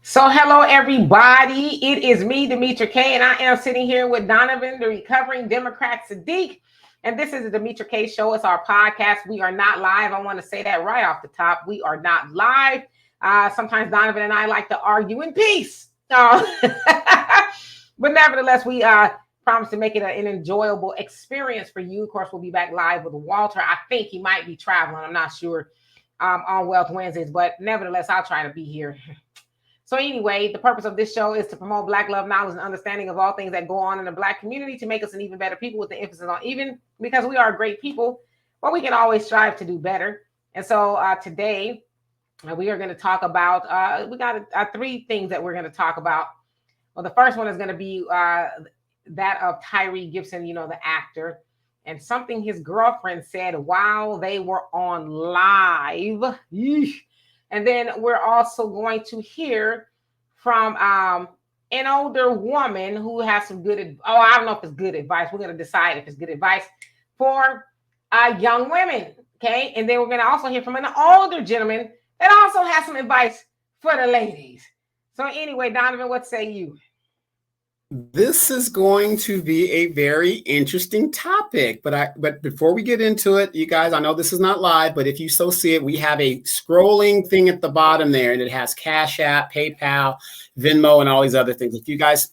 So hello everybody. It is me, Demetra K, and I am sitting here with Donovan, the recovering Democrat Sadiq. And this is the Demetra K Show. It's our podcast. We are not live. I want to say that right off the top. We are not live. Sometimes Donovan and I like to argue in peace. But nevertheless, we promise to make it an enjoyable experience for you. Of course, we'll be back live with Walter. I think he might be traveling. I'm not sure on Wealth Wednesdays, but nevertheless, I'll try to be here. So anyway, the purpose of this show is to promote Black love, knowledge, and understanding of all things that go on in the Black community to make us an even better people, with the emphasis on even, because we are great people, but we can always strive to do better. And so today we are going to talk about, we got three things that we're going to talk about. Well, the first one is going to be that of Tyrese Gibson, you know, the actor, and something his girlfriend said while they were on live. Yeesh. And then we're also going to hear from an older woman who has some good, I don't know if it's good advice. We're going to decide if it's good advice for young women, okay? And then we're going to also hear from an older gentleman that also has some advice for the ladies. So anyway, Donovan, what say you? This is going to be a very interesting topic, but before we get into it, you guys, I know this is not live, but if you so see it, we have a scrolling thing at the bottom there, and it has Cash App, PayPal, Venmo, and all these other things. If you guys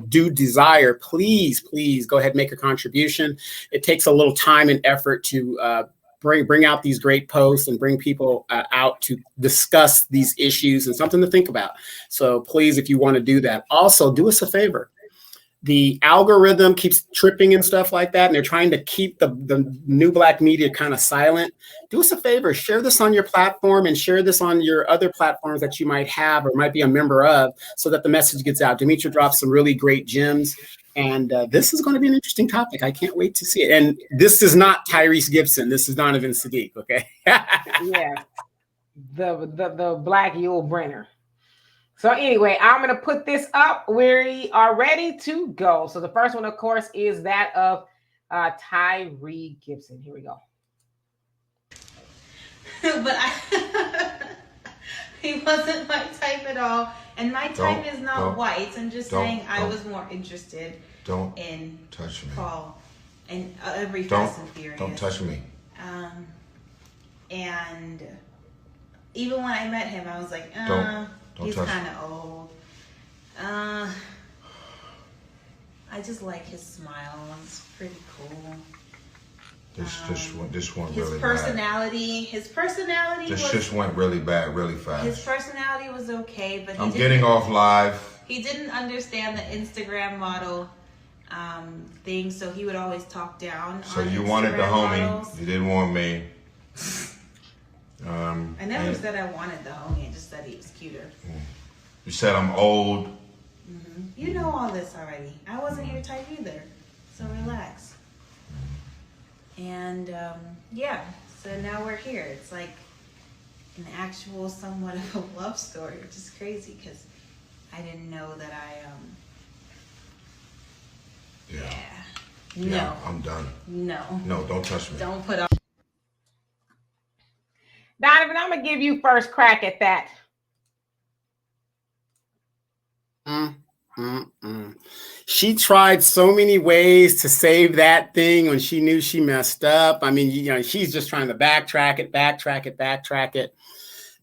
do desire, please go ahead and make a contribution. It takes a little time and effort to bring out these great posts and bring people out to discuss these issues and something to think about. So please, if you want to do that, also do us a favor. The algorithm keeps tripping and stuff like that, and they're trying to keep the new Black media kind of silent. Do us a favor, share this on your platform and share this on your other platforms that you might have or might be a member of, so that the message gets out. Demetra dropped some really great gems. And this is going to be an interesting topic. I can't wait to see it. And this is not Tyrese Gibson. This is Donovan Sadiq, okay? Yeah, the Black Yul Brenner. So anyway, I'm going to put this up. We are ready to go. So the first one, of course, is that of Tyrese Gibson. Here we go. But he wasn't my type at all. And my type is not white. I'm just saying I was more interested in touch me. Paul and every Fast and Furious. Don't touch me. And even when I met him, I was like, he's kind of old. I just like his smile. It's pretty cool. This one his really personality. bad. His personality. This just went really bad, really fast. His personality was okay, but I'm getting off live. He didn't understand the Instagram model thing, so he would always talk down. So on you Instagram wanted the homie, models. you didn't want me. I never said I wanted the homie. I just said he was cuter. You said I'm old. Mm-hmm. You know all this already. I wasn't your type either, so relax. And yeah, so now we're here. It's like an actual somewhat of a love story, which is crazy because I didn't know that Yeah, I'm done. No, don't touch me. Don't put on. Donovan, I'm going to give you first crack at that. She tried so many ways to save that thing when she knew she messed up. I mean, you know, she's just trying to backtrack it.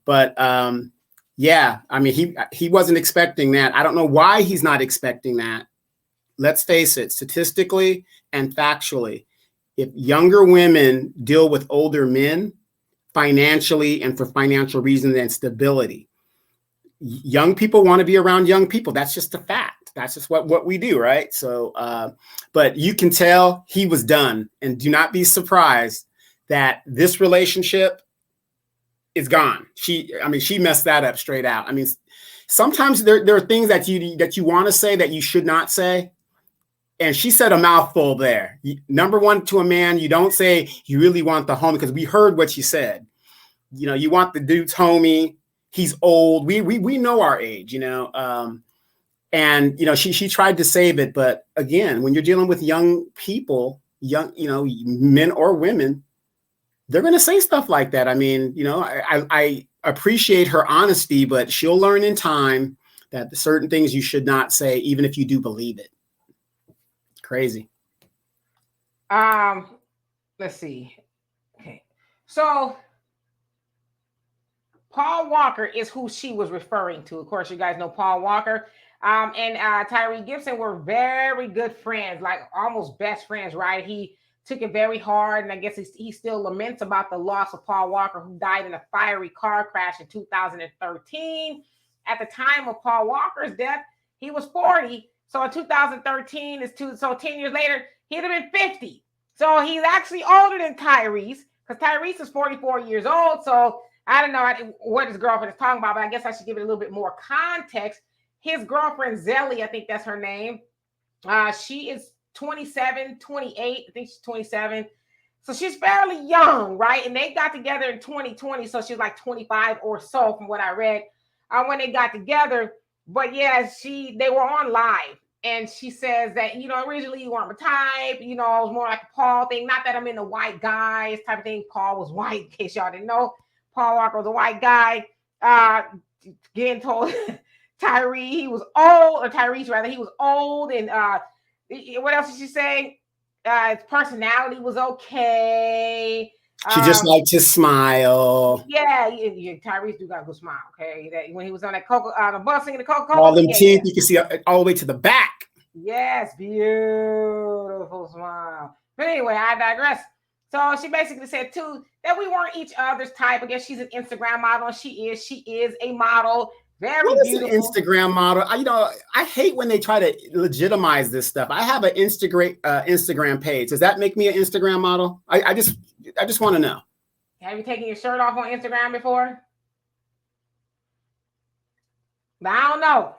But yeah, I mean, he wasn't expecting that. I don't know why he's not expecting that. Let's face it, statistically and factually, if younger women deal with older men financially and for financial reasons and stability, young people want to be around young people. That's just a fact. That's just what we do, right? So, but you can tell he was done, and do not be surprised that this relationship is gone. She messed that up straight out. I mean, sometimes there are things that you want to say that you should not say. And she said a mouthful there. Number one, to a man, you don't say you really want the homie, because we heard what she said. You know, you want the dude's homie. He's old. We know our age, you know. And, you know, she tried to save it. But again, when you're dealing with young people, you know, men or women, they're going to say stuff like that. I mean, you know, appreciate her honesty, but she'll learn in time that certain things you should not say, even if you do believe it. Crazy. Let's see. Okay. So Paul Walker is who she was referring to. Of course, you guys know Paul Walker. And Tyrese Gibson were very good friends, like almost best friends, right? He took it very hard, and I guess he still laments about the loss of Paul Walker, who died in a fiery car crash in 2013. At the time of Paul Walker's death, he was 40. So in 2013 so 10 years later, he'd have been 50. So he's actually older than Tyrese, because Tyrese is 44 years old. So I don't know what his girlfriend is talking about, but I guess I should give it a little bit more context. His girlfriend, Zelie, I think that's her name. She is 27, 28. I think she's 27. So she's fairly young, right? And they got together in 2020. So she's like 25 or so from what I read when they got together. But yeah, they were on live. And she says that, originally you weren't my type. It was more like a Paul thing. Not that I'm into white guys type of thing. Paul was white, in case y'all didn't know. Paul Walker was a white guy. Getting told Tyrese he was old, or Tyrese rather, he was old. And what else did she say? His personality was okay. She just liked to smile. Yeah, Tyrese do got a good smile. Okay, that when he was on that the bus singing the Coca-Cola, all them teeth you can see all the way to the back. Yes, beautiful smile. But anyway, I digress. So she basically said too that we weren't each other's type. I guess she's an Instagram model. And she is a model. Very beautiful. An Instagram model. I hate when they try to legitimize this stuff. I have an Instagram page. Does that make me an Instagram model? I just want to know. Have you taken your shirt off on Instagram before? But I don't know.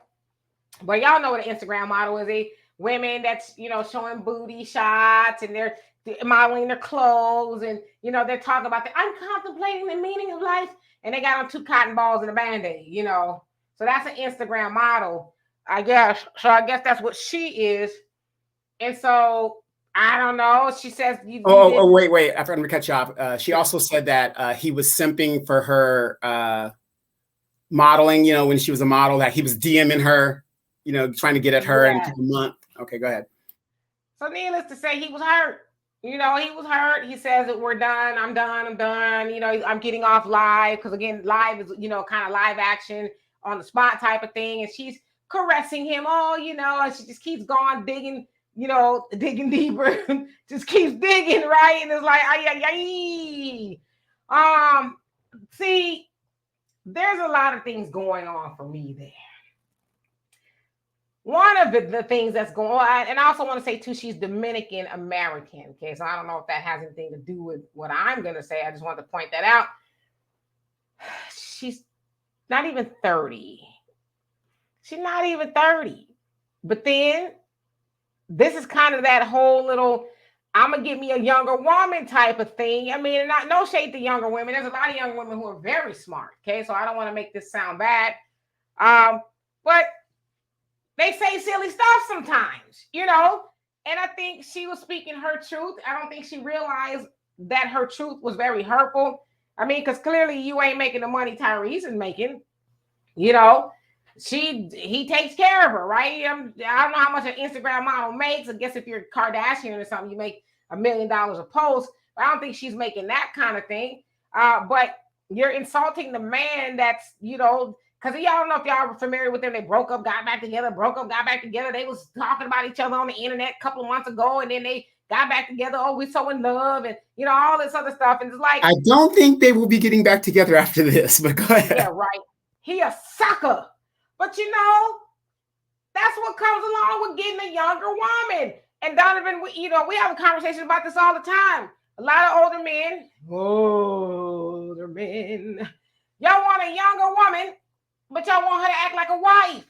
But y'all know what an Instagram model is. Women that's showing booty shots, and they're modeling their clothes, and they're talking about I'm contemplating the meaning of life, and they got on 2 cotton balls and a band-aid, So that's an Instagram model, I guess. So I guess that's what she is. And so I don't know. She says wait. I'm going to cut you off. She also said that he was simping for her modeling, when she was a model, that he was DMing her, trying to get at her in a month. Okay, go ahead. So needless to say, he was hurt. He was hurt. He says that we're done. I'm done. I'm getting off live, because again, live is, kind of live action on the spot type of thing. And she's caressing him. And she just keeps going, digging deeper. Just keeps digging, right? And it's like, see, there's a lot of things going on for me there. One of the things that's going on, and I also want to say too, she's Dominican American. Okay, so I don't know if that has anything to do with what I'm going to say. I just wanted to point that out. She's not even 30. She's not even 30. But then this is kind of that whole little, I'm going to get me a younger woman type of thing. I mean, no shade to younger women. There's a lot of young women who are very smart. Okay, so I don't want to make this sound bad. But they say silly stuff sometimes, and I think she was speaking her truth. I don't think she realized that her truth was very hurtful. I mean, because clearly you ain't making the money Tyrese is making, he takes care of her, right? I don't know how much an Instagram model makes. I guess if you're Kardashian or something, you make $1 million a post. But I don't think she's making that kind of thing. But you're insulting the man that's, because y'all don't know if y'all were familiar with them. They broke up, got back together, They was talking about each other on the internet a couple of months ago, and then they got back together. Oh, we're so in love, and all this other stuff. And it's like, I don't think they will be getting back together after this, but go ahead. Yeah, right. He a sucker. But that's what comes along with getting a younger woman. And Donovan, we have a conversation about this all the time. A lot of older men, y'all want a younger woman, but y'all want her to act like a wife.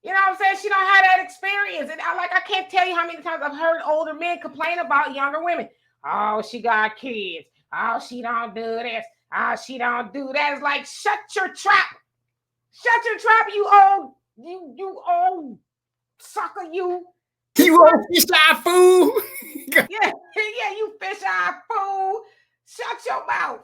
You know what I'm saying? She don't have that experience. And I can't tell you how many times I've heard older men complain about younger women. Oh, she got kids. Oh, she don't do this. Oh, she don't do that. It's like, shut your trap. Shut your trap, you old sucker, you. You old fish eye fool. Yeah, you fish eye fool. Shut your mouth.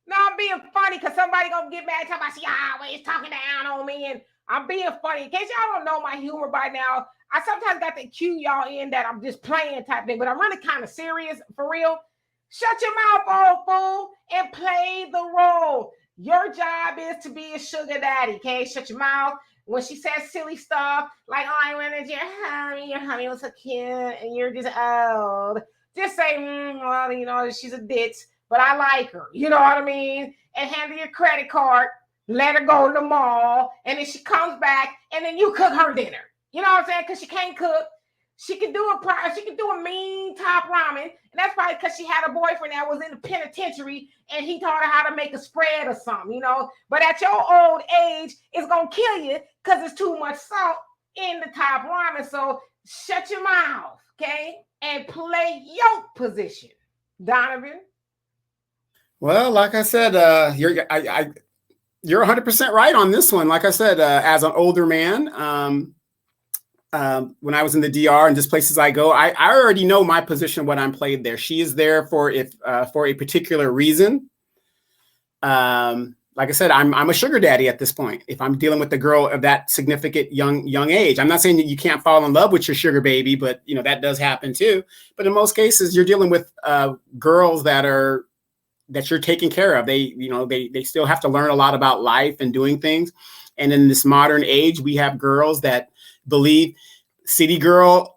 No, I'm being funny because somebody gonna get mad talking about she always talking down on me, and I'm being funny. In case y'all don't know my humor by now, I sometimes got to cue y'all in that I'm just playing type thing, but I'm really kind of serious for real. Shut your mouth, old fool, and play the role. Your job is to be a sugar daddy, okay? Shut your mouth. When she says silly stuff like, "Oh, I wanted your honey was so cute, and you're just old," just say, "Well, you know, she's a ditz, but I like her." You know what I mean? And hand her your credit card, let her go to the mall, and then she comes back, and then you cook her dinner. You know what I'm saying? Because she can't cook. She can do a mean top ramen, and that's probably because she had a boyfriend that was in the penitentiary, and he taught her how to make a spread or something, you know. But at your old age, it's gonna kill you because there's too much salt in the top ramen. So shut your mouth, okay, and play your position, Donovan. Well, like I said, you're 100% right on this one. Like I said, as an older man, when I was in the DR and just places I go, I already know my position, what I'm played there. She is there for a particular reason. Like I said, I'm a sugar daddy at this point. If I'm dealing with a girl of that significant young age, I'm not saying that you can't fall in love with your sugar baby, but you know that does happen too. But in most cases, you're dealing with girls that you're taking care of. They still have to learn a lot about life and doing things. And in this modern age, we have girls that believe City Girl,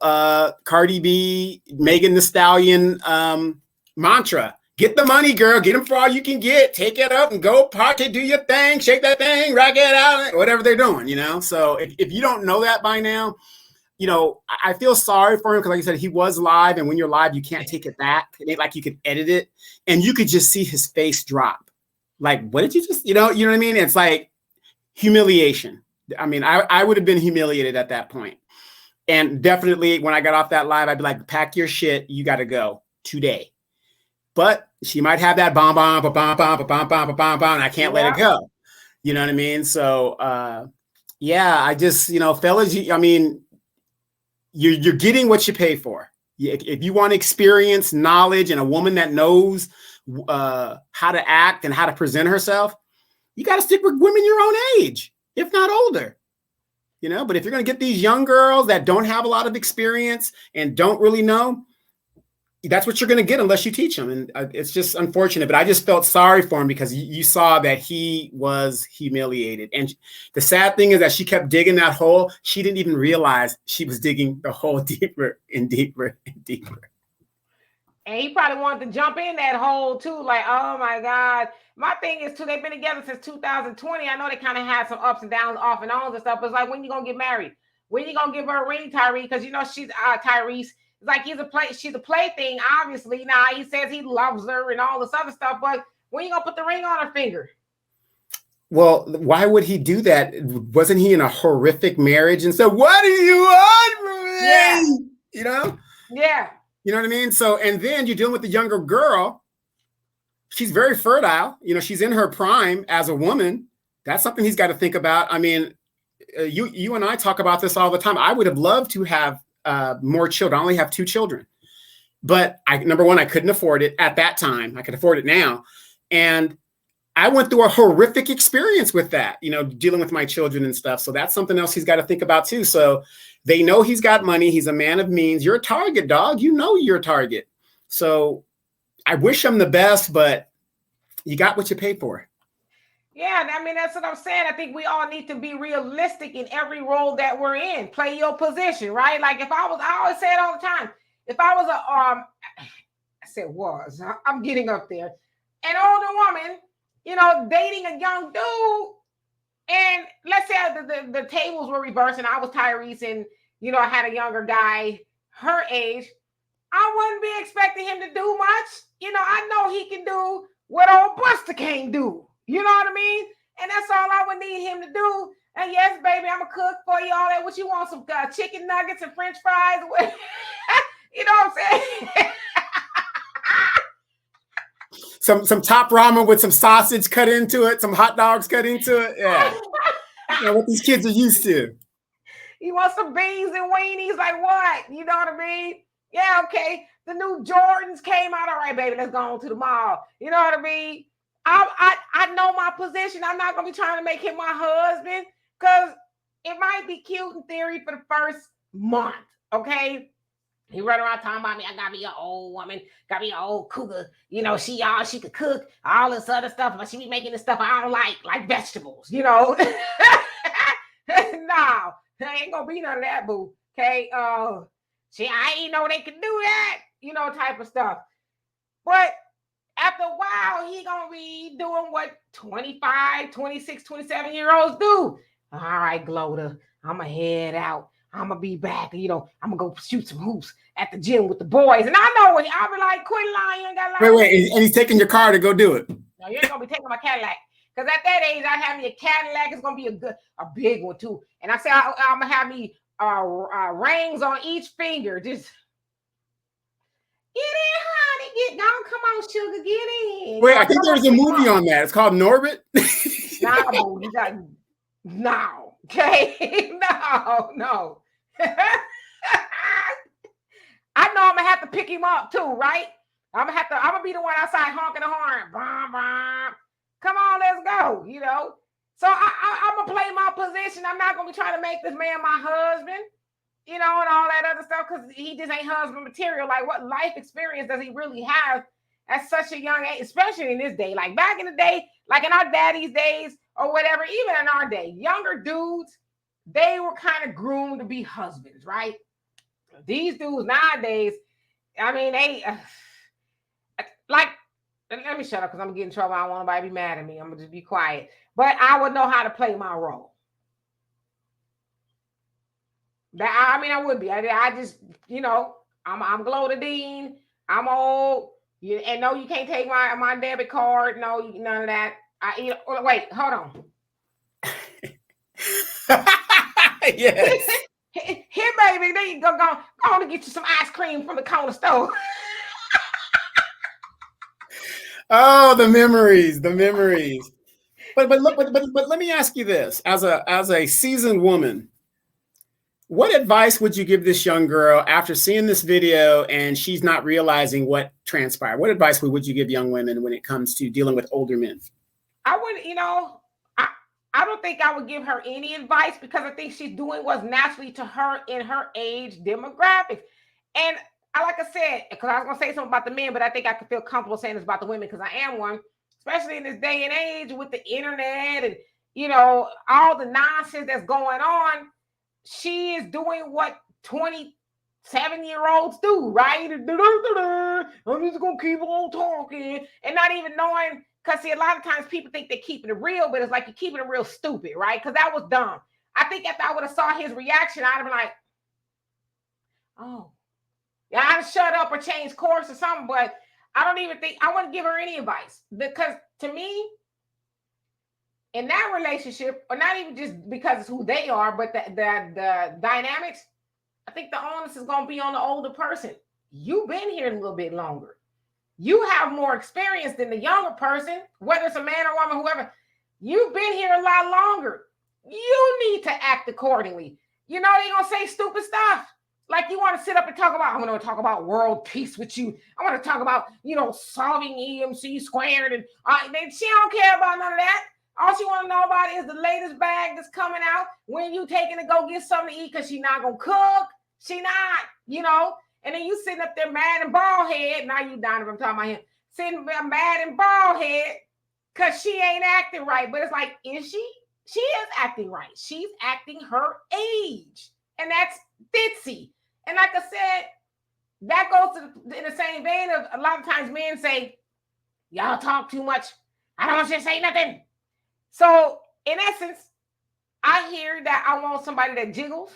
Cardi B, Megan Thee Stallion mantra. Get the money, girl. Get them for all you can get. Take it up and go party, do your thing, shake that thing, rock it out, whatever they're doing, you know? So if you don't know that by now, you know, I feel sorry for him because, like I said, he was live. And when you're live, you can't take it back. It ain't like you could edit it. And you could just see his face drop. Like, what did you just, you know what I mean? It's like humiliation. I mean, I would have been humiliated at that point. And definitely when I got off that live, I'd be like, pack your shit. You got to go today. But she might have that bomb, and I can't let it go. You know what I mean? So, yeah, I just, you know, fellas, I mean, you're getting what you pay for. If you want experience, knowledge, and a woman that knows how to act and how to present herself, you got to stick with women your own age, if not older. You know, but if you're going to get these young girls that don't have a lot of experience and don't really know, that's what you're going to get unless you teach them. And it's just unfortunate, but I just felt sorry for him because you saw that he was humiliated. And the sad thing is that she kept digging that hole. She didn't even realize she was digging the hole deeper and deeper and deeper. And he probably wanted to jump in that hole too. Like, oh my God. My thing is too, they've been together since 2020. I know they kind of had some ups and downs, off and on and stuff. But it's like, when you gonna get married? When you gonna give her a ring, Tyrese? Because you know she's Tyrese. It's like she's a plaything, obviously. Now he says he loves her and all this other stuff, but when you gonna put the ring on her finger? Well, why would he do that? Wasn't he in a horrific marriage and said, "What do you want from me?" Yeah. You know? Yeah. You know what I mean? So, and then you're dealing with the younger girl. She's very fertile. You know, she's in her prime as a woman. That's something he's got to think about. I mean, you and I talk about this all the time. I would have loved to have more children. I only have 2 children. But number one, I couldn't afford it at that time. I could afford it now. And I went through a horrific experience with that, you know, dealing with my children and stuff. So that's something else he's got to think about too. So they know he's got money. He's a man of means. You're a target, dog. You know you're a target. So I wish him the best, but you got what you paid for. Yeah, I mean, that's what I'm saying. I think we all need to be realistic in every role that we're in. Play your position, right? Like I always say it all the time. If I was I'm getting up there, an older woman, you know, dating a young dude, and let's say the tables were reversed and I was Tyrese and, you know, I had a younger guy her age, I wouldn't be expecting him to do much. You know, I know he can do what old Buster can't do. You know what I mean? And that's all I would need him to do. And yes, baby, I'm a cook for you, all that. What you want, some chicken nuggets and French fries? You know what I'm saying? Some top ramen with some sausage cut into it, some hot dogs cut into it. Yeah. You know what these kids are used to. You want some beans and weenies? Like what? You know what I mean? Yeah, okay. The new Jordans came out. All right, baby, let's go on to the mall. You know what I mean? I know my position. I'm not gonna be trying to make him my husband because it might be cute in theory for the first month. Okay. He run around talking about me. I got me an old woman, got me an old cougar. You know, she could cook, all this other stuff, but she be making this stuff I don't like vegetables, you know. No, there ain't gonna be none of that, boo. Okay. I ain't know they could do that, you know, type of stuff. But after a while, he gonna be doing what 25, 26, 27-year-olds do. All right, Gloda, I'ma head out. I'm gonna be back, you know. I'm gonna go shoot some hoops at the gym with the boys, and I know it. I'll be like, quit lying, you ain't got lying. Wait, and he's taking your car to go do it. No, you ain't gonna be taking my Cadillac, because at that age, I have me a Cadillac. It's gonna be a big one too. And I say I'm gonna have me rings on each finger. Just get in, honey. Get down. Come on, sugar, get in. Wait, I think there's a movie on that. It's called Norbit. No, you got no. Okay, no. I know I'm gonna have to pick him up too, right? I'm gonna be the one outside honking the horn. Brum, brum. Come on, let's go. You know. So I'm gonna play my position. I'm not gonna be trying to make this man my husband, you know, and all that other stuff because he just ain't husband material. Like, what life experience does he really have at such a young age, especially in this day? Like back in the day, like in our daddy's days or whatever, even in our day, younger dudes, they were kind of groomed to be husbands, right? These dudes nowadays, I mean, they like, let me shut up because I'm gonna get in trouble. I don't want nobody to be mad at me. I'm gonna just be quiet. But I would know how to play my role. I would be. I just, you know, I'm Gloda Dean. I'm old. And no, you can't take my debit card. No, none of that. Wait, hold on. Yes. Here, baby, there you go. Go on and get you some ice cream from the corner store. Oh, the memories. But let me ask you this: as a seasoned woman, what advice would you give this young girl after seeing this video and she's not realizing what transpired? What advice would you give young women when it comes to dealing with older men? I would, you know, I don't think I would give her any advice because I think she's doing what's naturally to her in her age demographics. And like I said, because I was going to say something about the men, but I think I could feel comfortable saying this about the women because I am one, especially in this day and age with the internet and, you know, all the nonsense that's going on. She is doing what 27-year-olds do, right? I'm just going to keep on talking and not even knowing. Because, see, a lot of times people think they're keeping it real, but it's like you're keeping it real stupid, right? Because that was dumb. I think after I would have saw his reaction, I'd have been like, oh. Yeah, I'd have shut up or changed course or something, but I don't even think, I wouldn't give her any advice. Because to me, in that relationship, or not even just because it's who they are, but the dynamics, I think the onus is going to be on the older person. You've been here a little bit longer. You have more experience than the younger person, whether it's a man or woman, whoever. You've been here a lot longer. You need to act accordingly. You know, they're going to say stupid stuff. Like you want to sit up and talk about, I want to talk about world peace with you. I want to talk about, you know, solving EMC squared. And she don't care about none of that. All she want to know about is the latest bag that's coming out. When you taking to go get something to eat because she not going to cook. She not, you know. And then you sitting up there mad and bald head. Now you Donovan, I'm talking about him. Sitting there mad and bald head because she ain't acting right. But it's like, is she? She is acting right. She's acting her age. And that's ditzy. And like I said, that goes in the same vein of a lot of times men say, y'all talk too much. I don't want you to say nothing. So in essence, I hear that I want somebody that jiggles,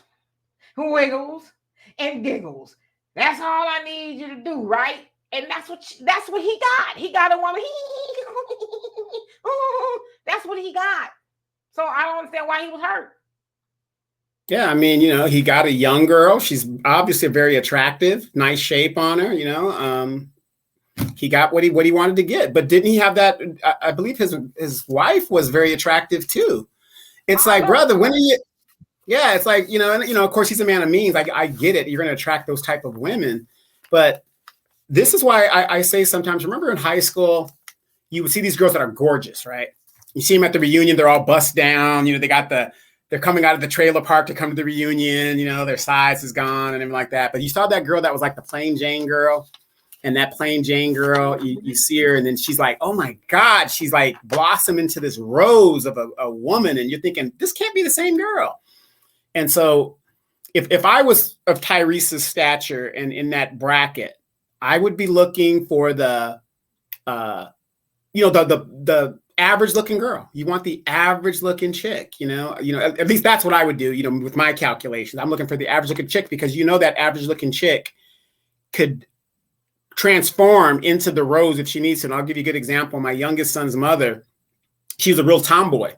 wiggles, and giggles. That's all I need you to do, right? And that's what he got. He got a woman. That's what he got. So I don't understand why he was hurt. Yeah, I mean, you know, he got a young girl. She's obviously very attractive, nice shape on her, you know. He got what he wanted to get. But didn't he have that? I believe his wife was very attractive too. It's like, brother, when are you? Yeah, it's like, you know, and, you know, of course, he's a man of means. Like, I get it. You're going to attract those type of women. But this is why I say sometimes, remember in high school, you would see these girls that are gorgeous, right? You see them at the reunion, they're all bust down. You know, they're coming out of the trailer park to come to the reunion. You know, their size is gone and everything like that. But you saw that girl that was like the plain Jane girl. And that plain Jane girl, you see her, and then she's like, oh my God, she's like blossomed into this rose of a woman. And you're thinking, this can't be the same girl. And so if I was of Tyrese's stature and in that bracket, I would be looking for the average looking girl. You want the average looking chick, at least that's what I would do, with my calculations. I'm looking for the average looking chick because that average looking chick could transform into the rose if she needs to. And I'll give you a good example. My youngest son's mother, she was a real tomboy.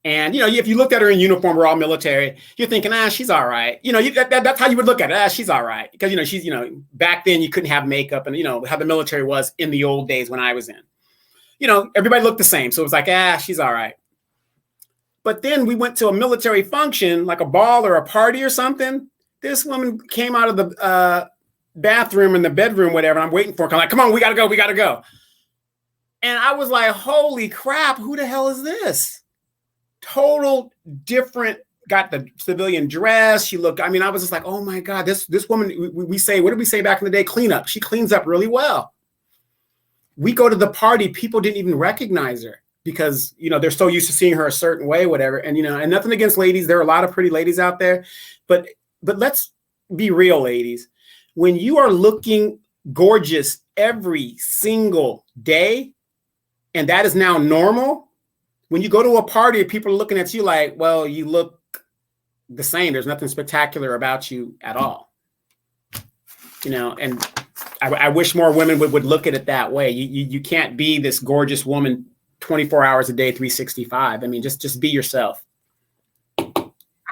And, if you looked at her in uniform, we're all military, you're thinking, she's all right. That's how you would look at it. She's all right. Because, she's, back then you couldn't have makeup and, how the military was in the old days when I was in. Everybody looked the same. So it was like, she's all right. But then we went to a military function, like a ball or a party or something. This woman came out of the bathroom in the bedroom, whatever. I'm waiting for her. I'm like, come on, we got to go. And I was like, holy crap, who the hell is this? Total different, got the civilian dress. She looked, I was just like, oh my God, this woman, we say, what did we say back in the day? Clean up. She cleans up really well. We go to the party, people didn't even recognize her because, they're so used to seeing her a certain way, whatever. And, and nothing against ladies. There are a lot of pretty ladies out there, but let's be real, ladies. When you are looking gorgeous every single day, and that is now normal, when you go to a party, people are looking at you like, well, you look the same. There's nothing spectacular about you at all. And I wish more women would look at it that way. You can't be this gorgeous woman 24 hours a day, 365. Just be yourself. I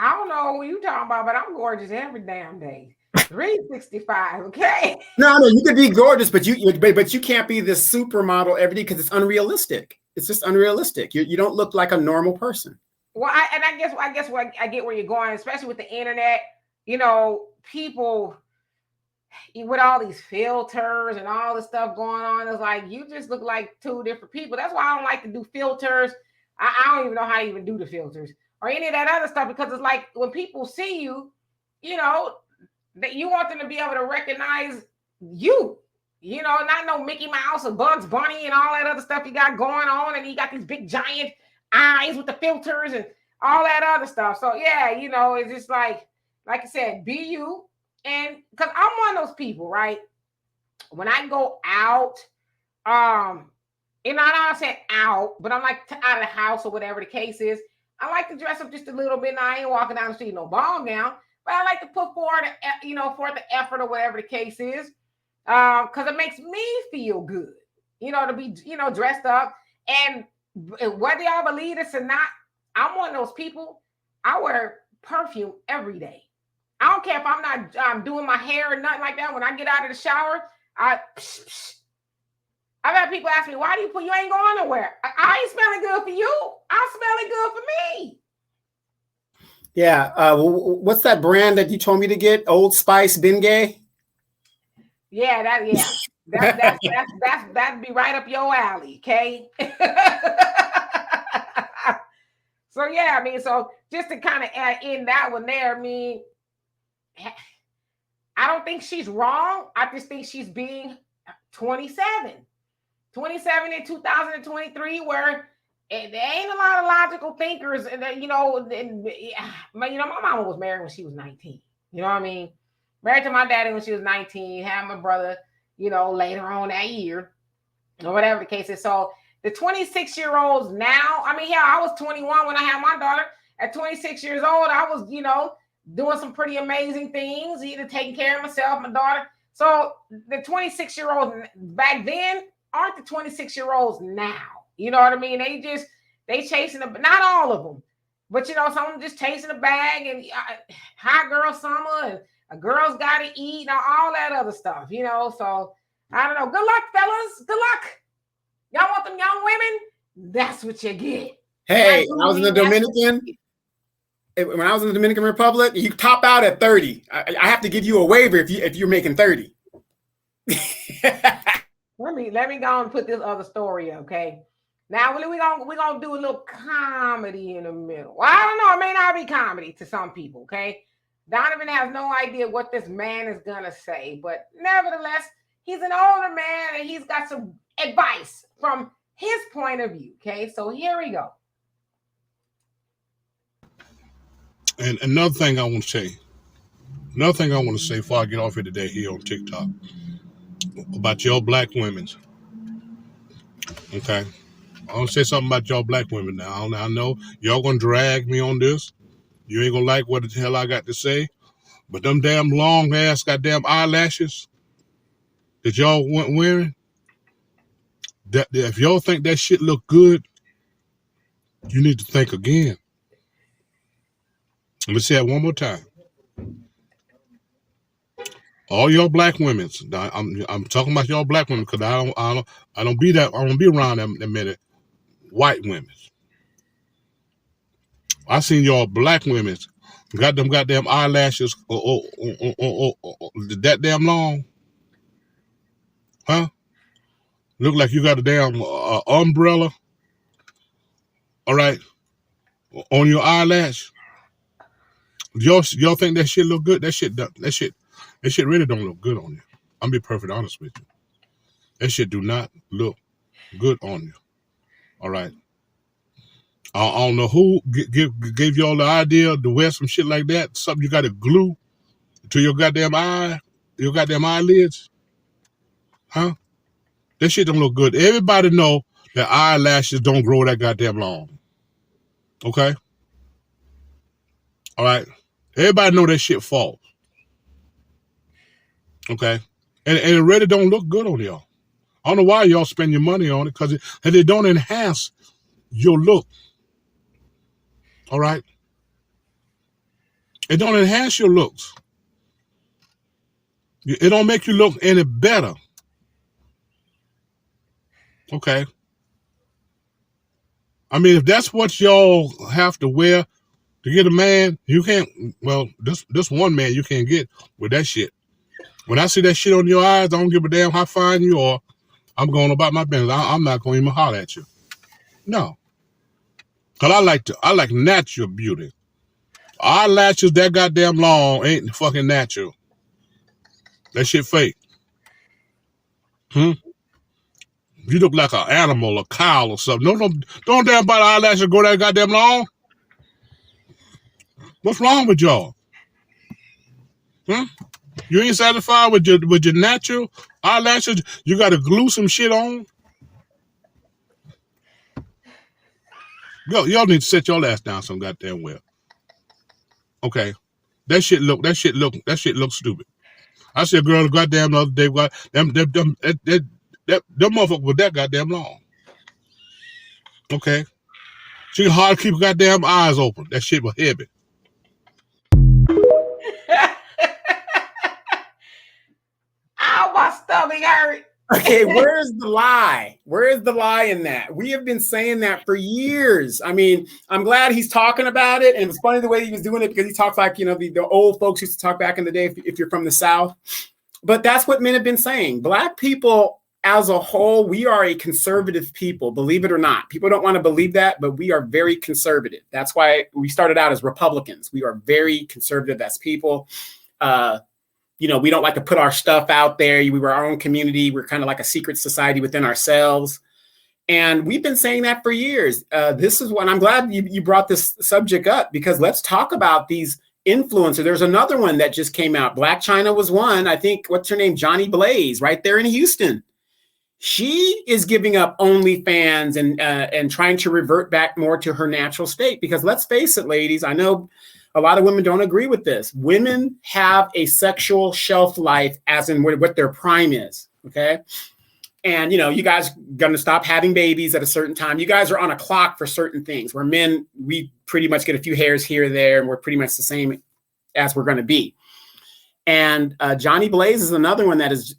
don't know what you're talking about, but I'm gorgeous every damn day. 365, okay? No, you could be gorgeous, but you can't be this supermodel every day because it's unrealistic. It's just unrealistic. You don't look like a normal person. Well, I guess I get where you're going, especially with the internet. People with all these filters and all this stuff going on, it's like you just look like two different people. That's why I don't like to do filters. I don't even know how to even do the filters or any of that other stuff because it's like when people see you, that you want them to be able to recognize you, not no Mickey Mouse or Bugs Bunny and all that other stuff you got going on. And you got these big giant eyes with the filters and all that other stuff. So yeah, it's just like I said, be you. And because I'm one of those people, right? When I go out, and I said out, but I'm like out of the house or whatever the case is, I like to dress up just a little bit. Now I ain't walking down the street in no ball gown. But I like to put forth the effort or whatever the case is, because it makes me feel good, to be, dressed up. And whether y'all believe this or not, I'm one of those people. I wear perfume every day. I don't care if I'm not doing my hair or nothing like that. When I get out of the shower, I've had people ask me, why do you ain't going nowhere? I ain't smelling good for you. I'm smelling good for me. Yeah. What's that brand that you told me to get? Old Spice Bengay? Yeah, that'd be right up your alley, okay? So yeah, so just to kind of add in that one there, I don't think she's wrong. I just think she's being 27 in 2023, where there ain't a lot of logical thinkers. And my mama was married when she was 19. You know what I mean? Married to my daddy when she was 19. Had my brother, later on that year, or whatever the case is. So the 26-year-olds now, I was 21 when I had my daughter. At 26 years old, I was, doing some pretty amazing things, either taking care of myself, my daughter. So the 26-year-olds back then aren't the 26-year-olds now. You know what I mean? They chasing not all of them, but some of them just chasing a bag and hot girl summer and a girl's got to eat and all that other stuff, So I don't know. Good luck, fellas. Good luck. Y'all want them young women? That's what you get. Hey, I was in the Dominican. When I was in the Dominican Republic, you top out at 30. I have to give you a waiver if you're making 30. Well, Let me go and put this other story, okay? Now we're gonna do a little comedy in the middle. Well, I don't know, it may not be comedy to some people, okay? Donovan has no idea what this man is gonna say, but nevertheless, he's an older man and he's got some advice from his point of view. Okay, so here we go. And another thing I want to say before I get off here today here on TikTok about y'all black women. Okay. I want to say something about y'all black women now. I know y'all gonna drag me on this. You ain't gonna like what the hell I got to say. But them damn long ass goddamn eyelashes that y'all went wearing, that if y'all think that shit look good, you need to think again. Let me say it one more time. All y'all black women, I'm talking about y'all black women because I don't be around them many white women. I seen y'all black women got them goddamn eyelashes that damn long, huh? Look like you got a damn umbrella, all right, on your eyelash. Y'all think that shit look good? That shit really don't look good on you. I'm be perfectly honest with you. That shit do not look good on you. All right. I don't know who gave y'all the idea to wear some shit like that. Something you got to glue to your goddamn eyelids, huh? That shit don't look good. Everybody know that eyelashes don't grow that goddamn long. Okay. All right. Everybody know that shit falls. Okay. And it really don't look good on y'all. I don't know why y'all spend your money on it because it don't enhance your look. All right. It don't enhance your looks. It don't make you look any better. Okay. I mean, if that's what y'all have to wear to get a man, you can't. Well, this one man you can't get with that shit. When I see that shit on your eyes, I don't give a damn how fine you are. I'm going about my business. I'm not going to even holler at you. No. Because I like natural beauty. Eyelashes that goddamn long ain't fucking natural. That shit fake. You look like an animal, a cow or something. Don't damn about eyelashes go that goddamn long. What's wrong with y'all? You ain't satisfied with your natural eyelashes? You got to glue some shit on? Y'all need to set your ass down some goddamn well. Okay. That shit look stupid. I see a girl goddamn the other day, them motherfucker was that goddamn long. Okay. She can hardly keep her goddamn eyes open. That shit was heavy. Ow, my stomach hurt. Okay, where's the lie? Where's the lie in that? We have been saying that for years. I mean, I'm glad he's talking about it. And it's funny the way he was doing it because he talks like, the old folks used to talk back in the day if you're from the South. But that's what men have been saying. Black people as a whole, we are a conservative people, believe it or not. People don't want to believe that, but we are very conservative. That's why we started out as Republicans. We are very conservative as people. We don't like to put our stuff out there. We were our own community. We're kind of like a secret society within ourselves. And we've been saying that for years. This is what I'm glad you brought this subject up because let's talk about these influencers. There's another one that just came out. Black China was one. I think, what's her name? Johnny Blaze, right there in Houston. She is giving up OnlyFans and trying to revert back more to her natural state. Because let's face it, ladies, I know a lot of women don't agree with this. Women have a sexual shelf life as in what their prime is, okay? And, you guys going to stop having babies at a certain time. You guys are on a clock for certain things. Where men, we pretty much get a few hairs here or there, and we're pretty much the same as we're going to be. And Johnny Blaze is another one that is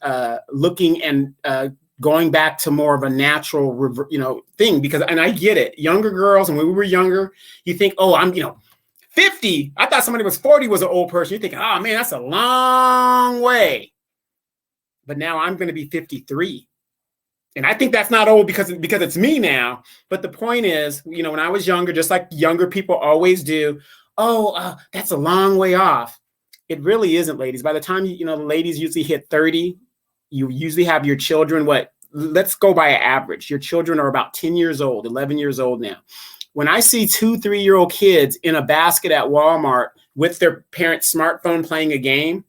looking and going back to more of a natural, thing. Because, and I get it. Younger girls, and when we were younger, you think, oh, I'm, 50. I thought somebody was 40 was an old person. You're thinking, oh man, that's a long way. But now I'm going to be 53. And I think that's not old because it's me now. But the point is, when I was younger, just like younger people always do, that's a long way off. It really isn't, ladies. By the time, the ladies usually hit 30, you usually have your children, let's go by an average. Your children are about 10 years old, 11 years old now. When I see 2, 3-year-old kids in a basket at Walmart with their parent's smartphone playing a game,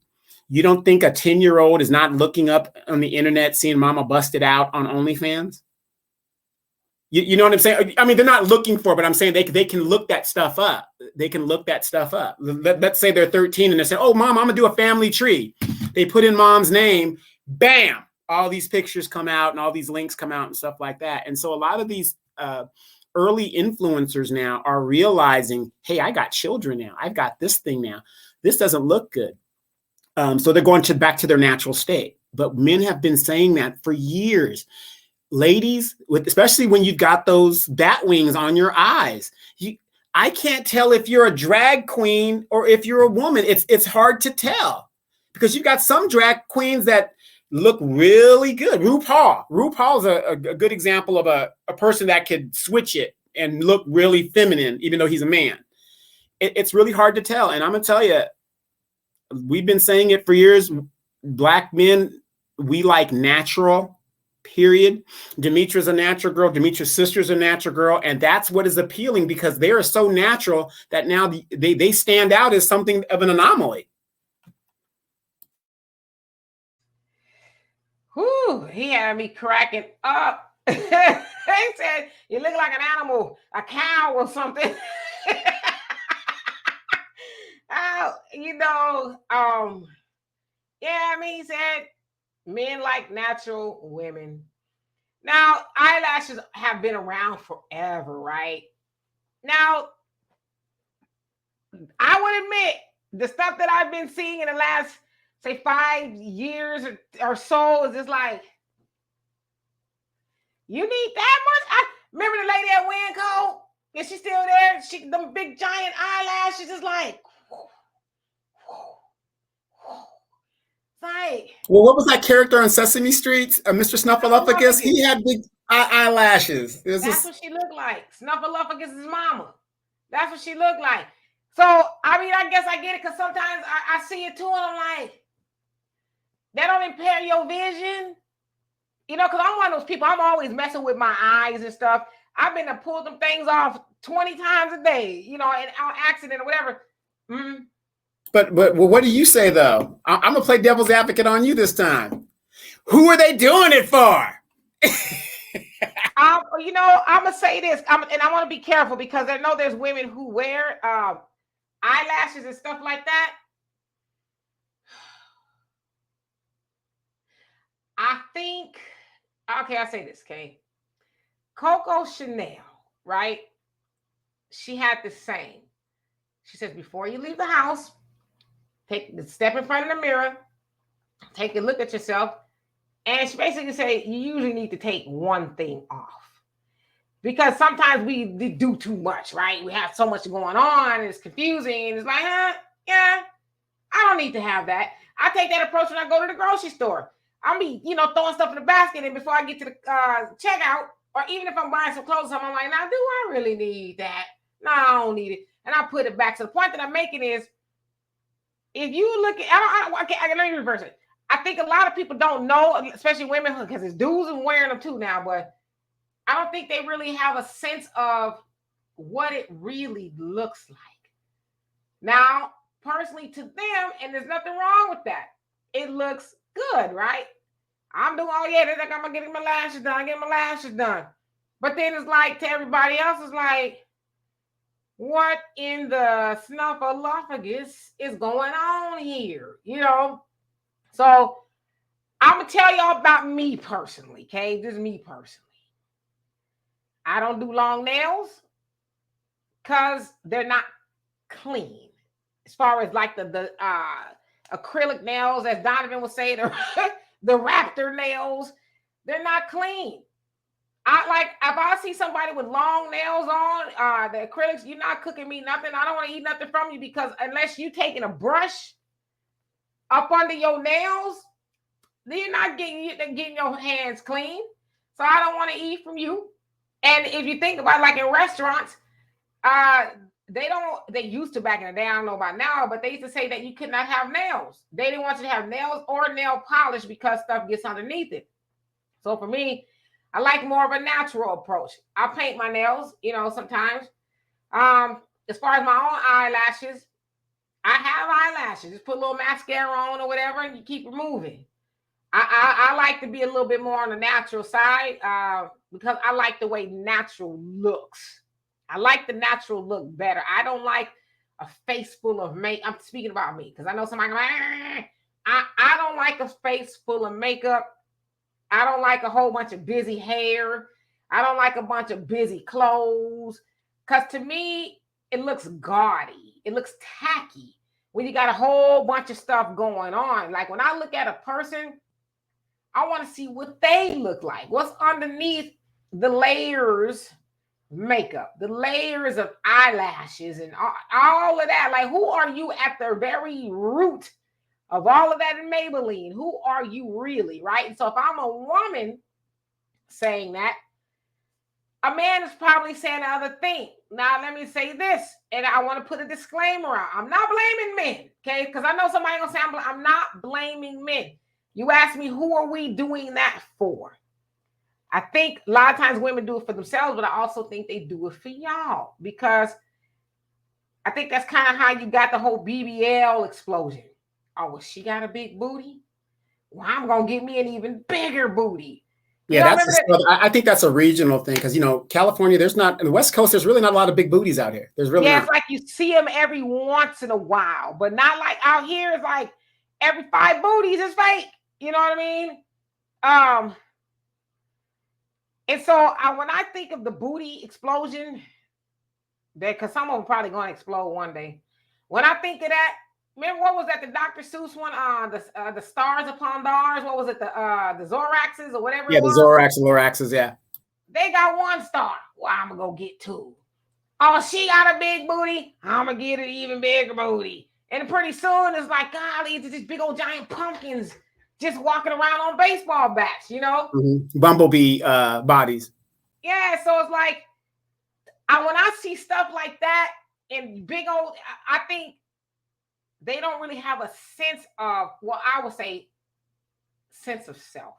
you don't think a 10-year-old is not looking up on the internet, seeing mama busted out on OnlyFans? You know what I'm saying? I mean, they're not looking for it, but I'm saying they can look that stuff up. They can look that stuff up. Let's say they're 13 and they say, oh, mom, I'm going to do a family tree. They put in mom's name, bam, all these pictures come out and all these links come out and stuff like that. And so a lot of these early influencers now are realizing, hey, I got children now. I've got this thing now. This doesn't look good. So they're going back to their natural state. But men have been saying that for years. Ladies, especially when you've got those bat wings on your eyes, I can't tell if you're a drag queen or if you're a woman. It's hard to tell because you've got some drag queens that look really good. RuPaul's a good example of a person that could switch it and look really feminine, even though he's a man. It's really hard to tell. And I'm going to tell you, we've been saying it for years. Black men, we like natural, period. Demetra's a natural girl. Demetra's sister's a natural girl. And that's what is appealing because they are so natural that now they stand out as something of an anomaly. Whew, he had me cracking up. He said, you look like an animal, a cow or something. He said men like natural women. Now, eyelashes have been around forever, right? Now, I would admit the stuff that I've been seeing in the last, say, 5 years or so is just like, you need that much? I remember the lady at Winco? Is she still there? Them big giant eyelashes is like, well, what was that character on Sesame Street? Mr. Snuffleupagus? He had big eyelashes. That's what she looked like. Snuffleupagus' mama. That's what she looked like. So, I mean, I guess I get it because sometimes I see it too and I'm like, that don't impair your vision. Because I'm one of those people, I'm always messing with my eyes and stuff. I've been to pull them things off 20 times a day, and on accident or whatever. Mm-hmm. But what do you say, though? I'm going to play devil's advocate on you this time. Who are they doing it for? I'm going to say this, and I want to be careful because I know there's women who wear eyelashes and stuff like that. I think, okay, I'll say this, okay? Coco Chanel, right? She had the same. She says, before you leave the house, step in front of the mirror, take a look at yourself, and she basically say you usually need to take one thing off because sometimes we do too much, right? We have so much going on, and it's confusing, and it's like, yeah, I don't need to have that. I take that approach when I go to the grocery store. I'll be, throwing stuff in the basket, and before I get to the checkout, or even if I'm buying some clothes, I'm like, now, do I really need that? No, I don't need it. And I put it back. So the point that I'm making is, if you look at, let me reverse it. I think a lot of people don't know, especially women, because it's dudes and wearing them too now, but I don't think they really have a sense of what it really looks like. Now, personally to them, and there's nothing wrong with that. It looks good, right? I'm doing, they're like, I'm going to get my lashes done. But then it's like, to everybody else, it's like, what in the snuffleupagus is going on here? So I'm going to tell y'all about me personally, okay? This is me personally. I don't do long nails because they're not clean. As far as like the acrylic nails, as Donovan would say, the raptor nails, they're not clean. If I see somebody with long nails on, the acrylics, you're not cooking me nothing. I don't want to eat nothing from you because unless you're taking a brush up under your nails, then you're not getting your hands clean. So I don't want to eat from you. And if you think about it, like in restaurants, they used to back in the day, I don't know about now, but they used to say that you could not have nails. They didn't want you to have nails or nail polish because stuff gets underneath it. So for me, I like more of a natural approach. I paint my nails, sometimes. As far as my own eyelashes, I have eyelashes. Just put a little mascara on or whatever, and you keep removing. I like to be a little bit more on the natural side because I like the way natural looks. I like the natural look better. I don't like a face full of makeup. I'm speaking about me because I know somebody like, I don't like a face full of makeup. I don't like a whole bunch of busy hair. I don't like a bunch of busy clothes because to me, it looks gaudy. It looks tacky when you got a whole bunch of stuff going on. Like when I look at a person, I want to see what they look like. What's underneath the layers of makeup, the layers of eyelashes and all of that. Like, who are you at the very root of all of that in Maybelline? Who are you really, right? And so if I'm a woman saying that, a man is probably saying the other thing. Now, let me say this, and I want to put a disclaimer out. I'm not blaming men, okay? Because I know somebody going to say I'm not blaming men. You ask me, who are we doing that for? I think a lot of times women do it for themselves, but I also think they do it for y'all because I think that's kind of how you got the whole BBL explosion. Oh, well, she got a big booty? Well, I'm going to get me an even bigger booty. Yeah, I think that's a regional thing because, California, in the West Coast, there's really not a lot of big booties out here. There's really not. It's like you see them every once in a while, but not like out here. It's like every 5 booties is fake. You know what I mean? And so when I think of the booty explosion, because some of them probably going to explode one day. When I think of that, remember what was that? The Dr. Seuss one, the stars upon stars. What was it? The Zoraxes or whatever. Yeah, the Zorax and Loraxes. Yeah, they got 1 star. Well, I'm gonna go get 2. Oh, she got a big booty. I'm gonna get an even bigger booty. And pretty soon it's like, golly, it's these big old giant pumpkins just walking around on baseball bats, Mm-hmm. Bumblebee bodies. Yeah, so it's like when I see stuff like that and big old, I think they don't really have a sense of, well, I would say sense of self.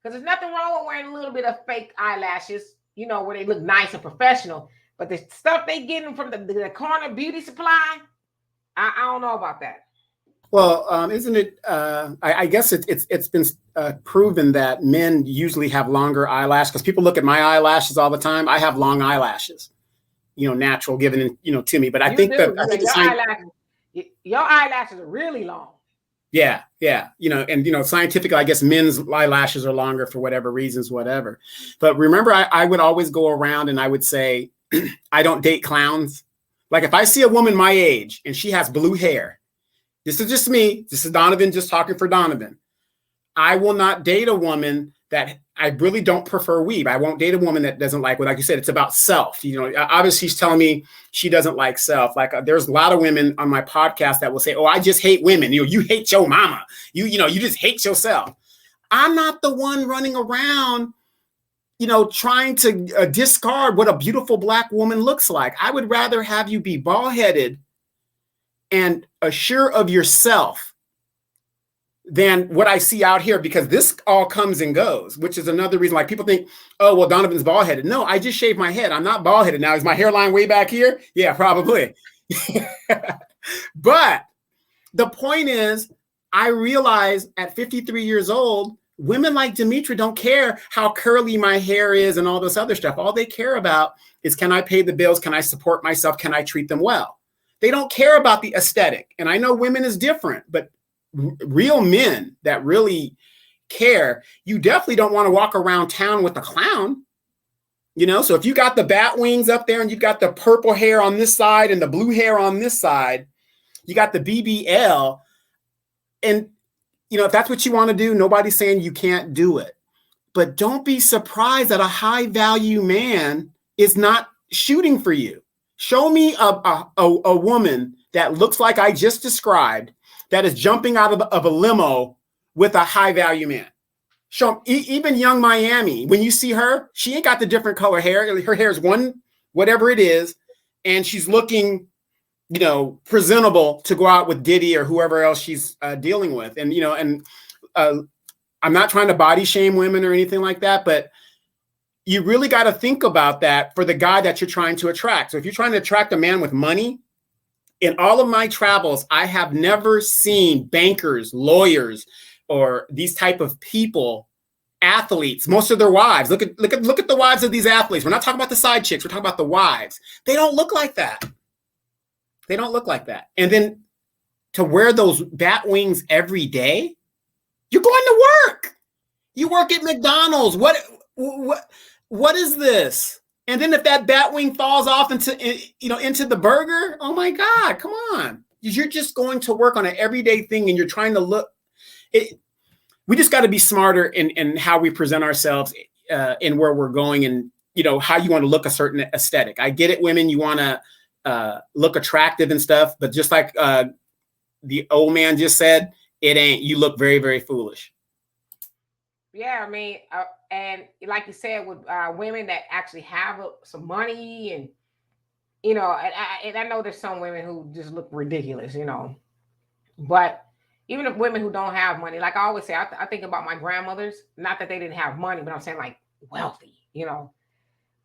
Because there's nothing wrong with wearing a little bit of fake eyelashes, where they look nice and professional. But the stuff they getting from the corner beauty supply, I don't know about that. Well, isn't it? I guess it's been proven that men usually have longer eyelashes because people look at my eyelashes all the time. I have long eyelashes, natural given, to me. But I think your eyelashes are really long. Yeah. And scientifically, I guess men's eyelashes are longer for whatever reasons, whatever. But remember, I would always go around and I would say, I don't date clowns. Like if I see a woman my age and she has blue hair. This is just me. This is Donovan just talking for Donovan. I will not date a woman that I really don't prefer weave. I won't date a woman that doesn't like you said, it's about self. Obviously she's telling me she doesn't like self. Like there's a lot of women on my podcast that will say, oh, I just hate women. You hate your mama. You just hate yourself. I'm not the one running around, trying to discard what a beautiful Black woman looks like. I would rather have you be bald-headed and assured of yourself than what I see out here, because this all comes and goes, which is another reason. Like people think, oh, well, Donovan's bald-headed. No, I just shaved my head. I'm not bald-headed. Now, is my hairline way back here? Yeah, probably. But the point is, I realize at 53 years old, women like Demetra don't care how curly my hair is and all this other stuff. All they care about is, can I pay the bills? Can I support myself? Can I treat them well? They don't care about the aesthetic. And I know women is different, but real men that really care, you definitely don't want to walk around town with a clown. So if you got the bat wings up there and you've got the purple hair on this side and the blue hair on this side, you got the BBL. And, if that's what you want to do, nobody's saying you can't do it. But don't be surprised that a high value man is not shooting for you. Show me a woman that looks like I just described that is jumping out of a limo with a high value man. Show even young Miami. When you see her, she ain't got the different color hair. Her hair is one, whatever it is, and she's looking, presentable to go out with Diddy or whoever else she's dealing with. And I'm not trying to body shame women or anything like that, but you really got to think about that for the guy that you're trying to attract. So if you're trying to attract a man with money, in all of my travels, I have never seen bankers, lawyers, or these type of people, athletes, most of their wives. Look at the wives of these athletes. We're not talking about the side chicks. We're talking about the wives. They don't look like that. They don't look like that. And then to wear those bat wings every day, you're going to work. You work at McDonald's. What is this? And then if that bat wing falls off into the burger, oh my God, come on. You're just going to work on an everyday thing and you're trying to look. We just got to be smarter in how we present ourselves and where we're going and, how you want to look a certain aesthetic. I get it, women, you want to look attractive and stuff, but just like the old man just said, it ain't. You look very, very foolish. Yeah, I mean, and like you said, with women that actually have some money, and and I know there's some women who just look ridiculous, but even if women who don't have money, like I always say, I think about my grandmothers. Not that they didn't have money, but I'm saying like wealthy.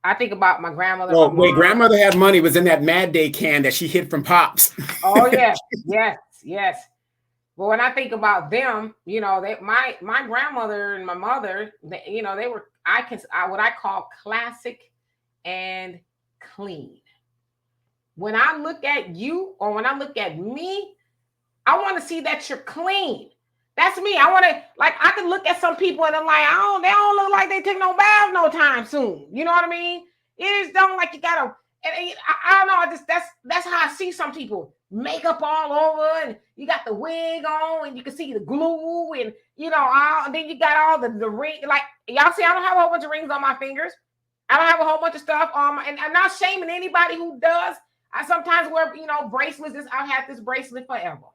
I think about my grandmother. Well, wait, grandmother had money was in that Mad Day can that she hid from Pops. Oh yeah, yes. But when I think about them, my grandmother and my mother, they were what I call classic and clean. When I look at you or when I look at me, I want to see that you're clean. That's me. I want to, like, I can look at some people and I'm like, they don't look like they take no bath no time soon. You know what I mean? It is don't like you gotta. I don't know. That's how I see some people. Makeup all over, and you got the wig on, and you can see the glue, and then you got all the ring. Like y'all see, I don't have a whole bunch of rings on my fingers. I don't have a whole bunch of stuff on my, and I'm not shaming anybody who does. I sometimes wear, bracelets. I've had this bracelet forever.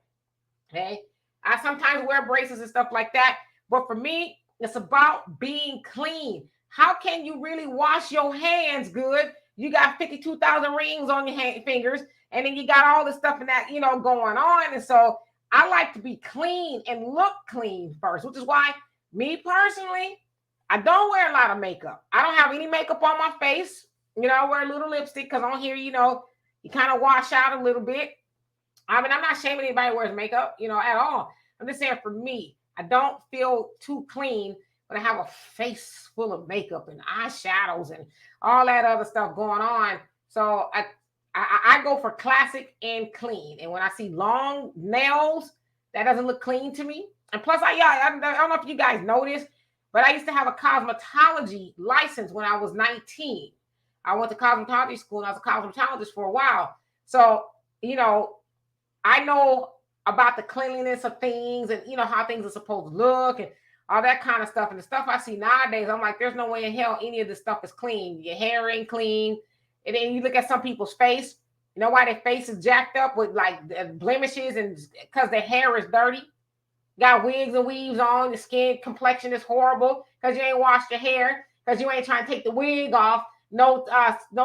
Okay, I sometimes wear bracelets and stuff like that. But for me, it's about being clean. How can you really wash your hands good? You got 52,000 rings on your fingers, and then you got all this stuff in that, going on. And so I like to be clean and look clean first, which is why me personally, I don't wear a lot of makeup. I don't have any makeup on my face. I wear a little lipstick because on here, you kind of wash out a little bit. I mean, I'm not shaming anybody who wears makeup, at all. I'm just saying for me, I don't feel too clean when I have a face full of makeup and eyeshadows and all that other stuff going on. So I go for classic and clean. And when I see long nails, that doesn't look clean to me. And plus, I don't know if you guys know this, but I used to have a cosmetology license when I was 19. I went to cosmetology school and I was a cosmetologist for a while. So, I know about the cleanliness of things and, how things are supposed to look and all that kind of stuff. And the stuff I see nowadays, I'm like, there's no way in hell any of this stuff is clean. Your hair ain't clean. And then you look at some people's face. You know why their face is jacked up with like blemishes and because their hair is dirty? Got wigs and weaves on. The skin complexion is horrible because you ain't washed your hair because you ain't trying to take the wig off no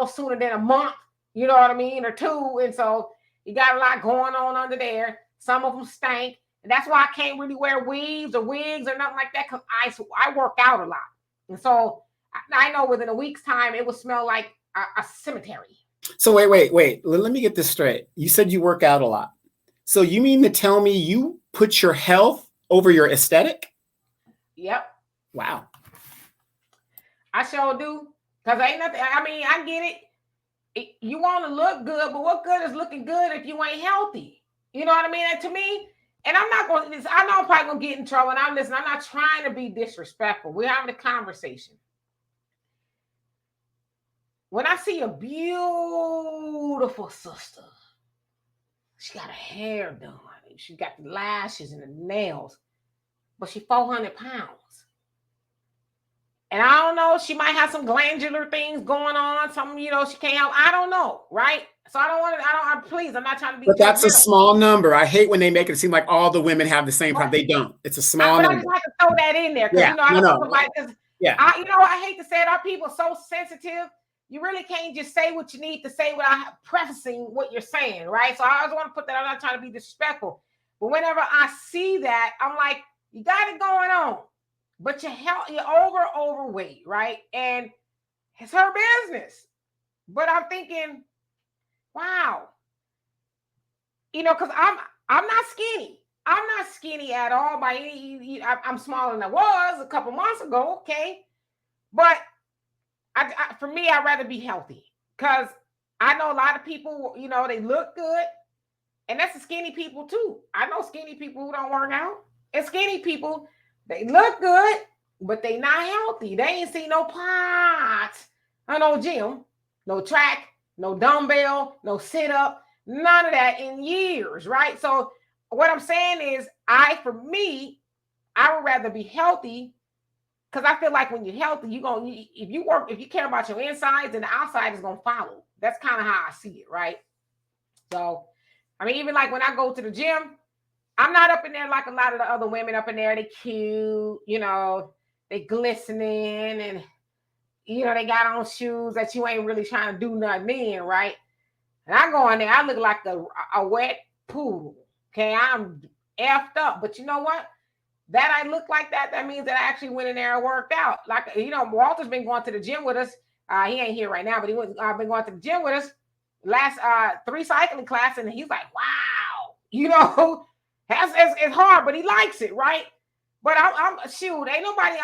sooner than a month. You know what I mean? Or two. And so you got a lot going on under there. Some of them stank. And that's why I can't really wear weaves or wigs or nothing like that because I work out a lot. And so I know within a week's time, it would smell like a cemetery. So wait. Let me get this straight. You said you work out a lot. So you mean to tell me you put your health over your aesthetic? Yep. Wow. I sure do. Because ain't nothing. I mean, I get it. You want to look good, but what good is looking good if you ain't healthy? You know what I mean? And to me, and I'm not going to, I know I'm probably going to get in trouble. And I'm not trying to be disrespectful. We're having a conversation. When I see a beautiful sister, she got her hair done. She got the lashes and the nails, but she's 400 pounds. And I don't know, she might have some glandular things going on, some, you know, she can't help. I don't know, right? So I don't want to, please, I'm not trying to be But that's a judgmental. small number. I hate when they make it seem like all the women have the same problem. They don't. It's a small But number. I just have to throw that in there because, Yeah, you know, I don't want somebody, because yeah. you know, I hate to say it, our people are so sensitive. You really can't just say what you need to say without prefacing what you're saying, right? So I always want to put that, I'm not trying to be disrespectful. But whenever I see that, I'm like, you got it going on, but you're overweight, right? And it's her business. But I'm thinking, wow, you know, because I'm not skinny. I'm not skinny at all by any. I'm smaller than I was a couple months ago, okay? But for me, I'd rather be healthy because I know a lot of people, you know, they look good, and that's the skinny people too. I know skinny people who don't work out, and skinny people, they look good, but they not healthy. They ain't seen no pots, no gym, no track, no dumbbell, no sit up, none of that in years, right? So what I'm saying is, for me, I would rather be healthy. Because I feel like when you're healthy, if you care about your insides, and the outside is going to follow. That's kind of how I see it, right? So, I mean, even like when I go to the gym, I'm not up in there like a lot of the other women up in there. They cute, you know, they glistening, and, you know, they got on shoes that you ain't really trying to do nothing in, right? And I go in there, I look like a wet poodle. Okay, I'm effed up. But you know what? That I look like that, that means that I actually went in there and worked out. Like, you know, Walter's been going to the gym with us. He ain't here right now, but been going to the gym with us last 3 cycling class, and he's like, wow, you know, it's hard, but he likes it, right? But I'm shoot, ain't nobody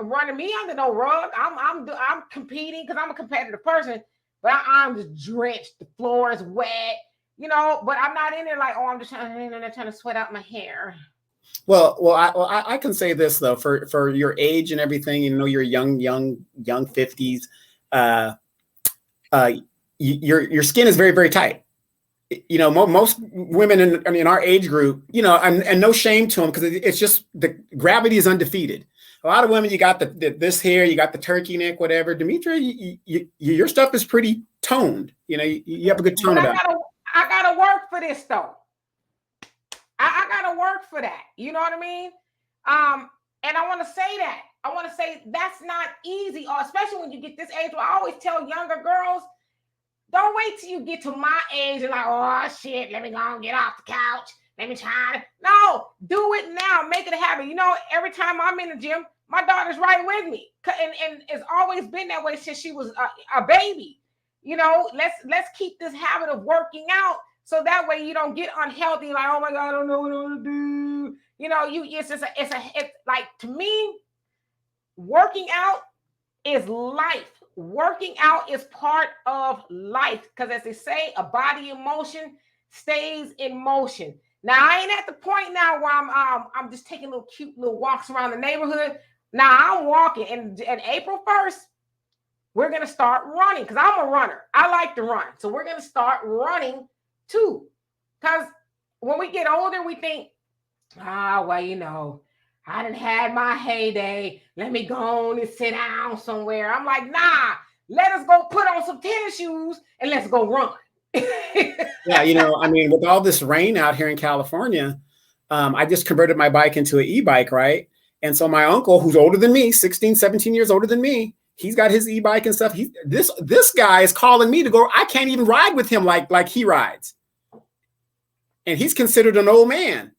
running me under no rug. I'm competing because I'm a competitive person, but I'm just drenched. The floor is wet, you know. But I'm not in there like, oh, I'm just trying to sweat out my hair. Well, I can say this though, for your age and everything, you know, you're young 50s, your skin is very, very tight. You know, most women in our age group, you know, and no shame to them, because it's just the gravity is undefeated. A lot of women, you got this hair, you got the turkey neck, whatever. Demetra, your stuff is pretty toned. You know, you have a good tone But about it. I gotta work for this though. I gotta work for that. You know what I mean? And I want to say that. I want to say that's not easy, or especially when you get this age. I always tell younger girls, don't wait till you get to my age and like, oh shit, let me go and get off the couch. Let me try. No, do it now. Make it a habit. You know, every time I'm in the gym, my daughter's right with me, and it's always been that way since she was a baby. You know, let's keep this habit of working out, so that way you don't get unhealthy. Like, oh my God, I don't know what I want to do. You know, it's like, to me, working out is life. Working out is part of life, because as they say, a body in motion stays in motion. Now I ain't at the point now where I'm just taking little cute little walks around the neighborhood. Now I'm walking, and April 1st, we're gonna start running, because I'm a runner. I like to run, so we're gonna start running too. Because when we get older, we think, well, you know, I done had my heyday. Let me go on and sit down somewhere. I'm like, nah, let us go put on some tennis shoes and let's go run. Yeah, you know, I mean, with all this rain out here in California, I just converted my bike into an e-bike, right? And so my uncle, who's older than me, 16, 17 years older than me, he's got his e-bike and stuff. This guy is calling me to go. I can't even ride with him like he rides. And he's considered an old man.